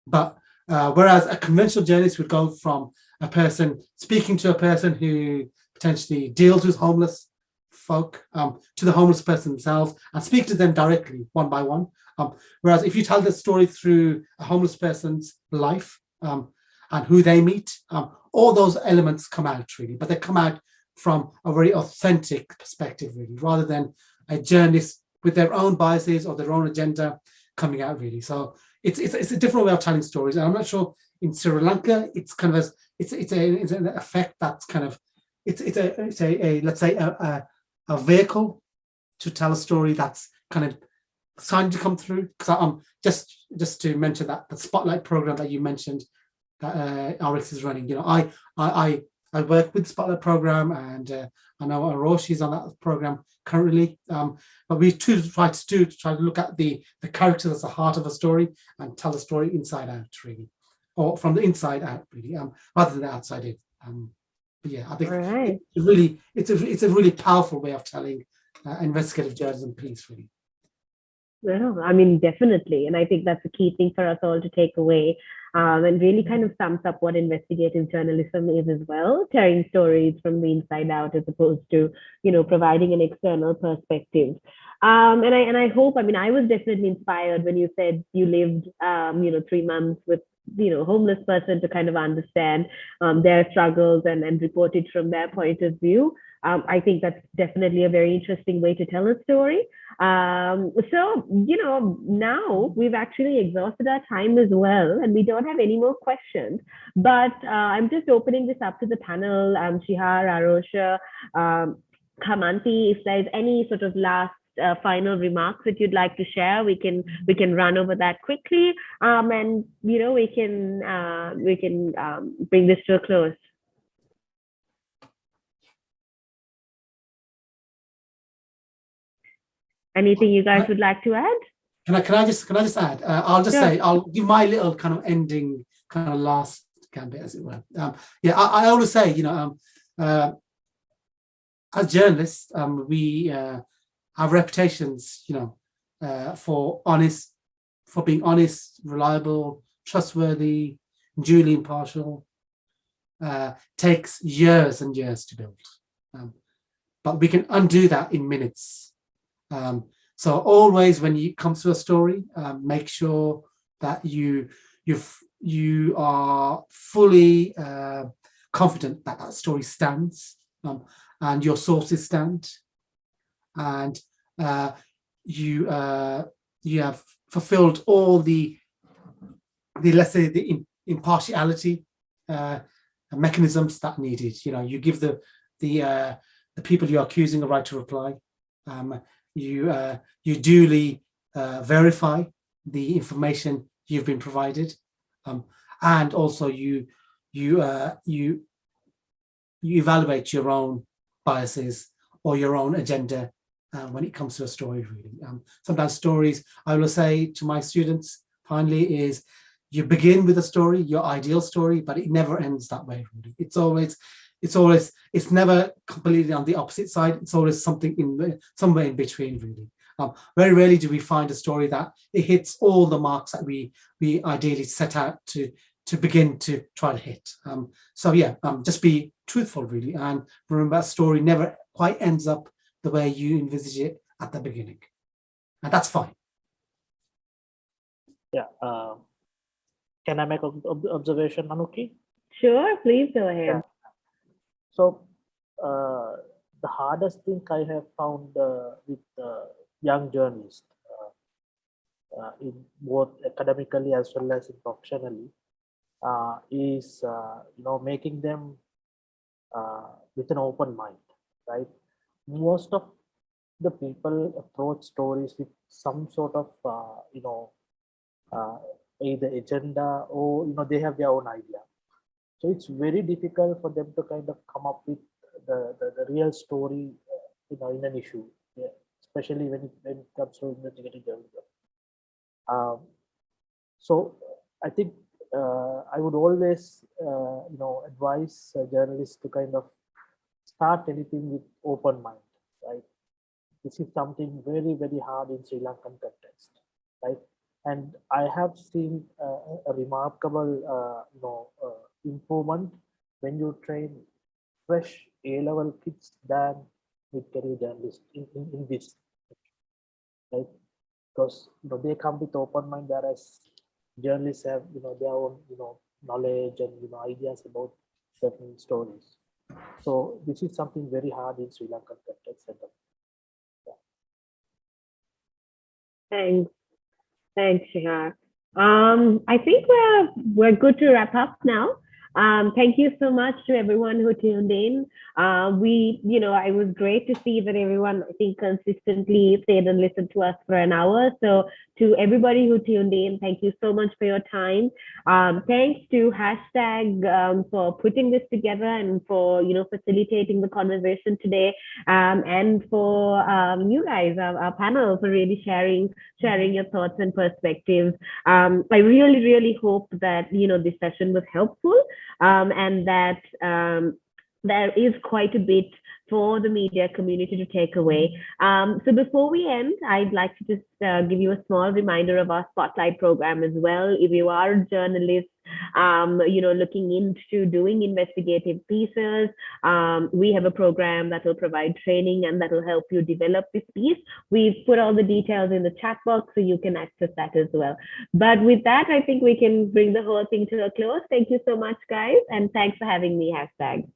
C: But whereas a conventional journalist would go from a person speaking to a person who potentially deals with homeless folk to the homeless person themselves and speak to them directly one by one. Whereas if you tell the story through a homeless person's life and who they meet, all those elements come out, really, but they come out from a very authentic perspective, really, rather than a journalist with their own biases or their own agenda coming out, really. So it's a different way of telling stories, and I'm not sure in Sri Lanka it's kind of it's an effect that's kind of it's a let's say a vehicle to tell a story that's kind of starting to come through. Because just to mention that the Spotlight program that you mentioned that RX is running, you know, I work with the Spotlight program, and I know Arosha is on that program currently. But we try to look at the character that's the heart of a story and tell the story inside out, really, or from the inside out, really, rather than the outside in. But yeah, I think
A: Right.
C: it's a really powerful way of telling investigative journalism piece, really.
A: Well, I mean, definitely. And I think that's a key thing for us all to take away, and really kind of sums up what investigative journalism is as well, telling stories from the inside out as opposed to, you know, providing an external perspective. And I hope, I mean, I was definitely inspired when you said you lived, 3 months with, homeless person to kind of understand their struggles and report it from their point of view. I think that's definitely a very interesting way to tell a story. So, now we've actually exhausted our time as well, and we don't have any more questions. But I'm just opening this up to the panel, Shihar, Arosha, Kamanthi, if there's any sort of last final remarks that you'd like to share, we can run over that quickly, and we can bring this to a close. Anything you guys would like to add?
C: Can I just add? I'll just say, I'll give my little kind of ending, kind of last gambit, as it were. I always say, as journalists, we have reputations, for being honest, reliable, trustworthy, duly impartial. Takes years and years to build, but we can undo that in minutes. So always, when it comes to a story, make sure that you are fully confident that that story stands, and your sources stand, and you have fulfilled all the let's say the impartiality mechanisms that are needed. You give the people you're accusing a right to reply. You duly verify the information you've been provided, and also you evaluate your own biases or your own agenda when it comes to a story, really. Sometimes stories, I will say to my students, finally, is you begin with a story, your ideal story, but it never ends that way, really. It's never completely on the opposite side. It's always something somewhere in between, really. Very rarely do we find a story that it hits all the marks that we ideally set out to begin to try to hit. Just be truthful, really, and remember, a story never quite ends up the way you envisage it at the beginning, and that's fine.
D: Yeah. Can I make an observation, Anuki?
A: Sure, please go ahead.
D: Yeah. So the hardest thing I have found with young journalists, in both academically as well as professionally, is making them with an open mind, right? Most of the people approach stories with some sort of either agenda or they have their own idea. So it's very difficult for them to kind of come up with the real story, in an issue, especially when it comes to investigative journalism. So I think I would always, advise journalists to kind of start anything with open mind, right? This is something very, very hard in Sri Lankan context, right? And I have seen a remarkable, improvement when you train fresh A-level kids than mid-career journalists in this, right? Because they come with open mind, whereas journalists have their own knowledge and ideas about certain stories. So this is something very hard in Sri Lankan context.
A: Thanks. Thanks, Shihar. I think we're good to wrap up now. Thank you so much to everyone who tuned in. It was great to see that everyone, I think, consistently stayed and listened to us for an hour. So to everybody who tuned in, thank you so much for your time. Thanks to Hashtag for putting this together and for, facilitating the conversation today. And for you guys, our panel, for really sharing your thoughts and perspectives. I really, really hope that, this session was helpful, and that there is quite a bit for the media community to take away. So before we end, I'd like to just give you a small reminder of our Spotlight program as well. If you are a journalist, looking into doing investigative pieces, we have a program that will provide training and that will help you develop this piece. We've put all the details in the chat box so you can access that as well. But with that, I think we can bring the whole thing to a close. Thank you so much, guys. And thanks for having me, Hashtag.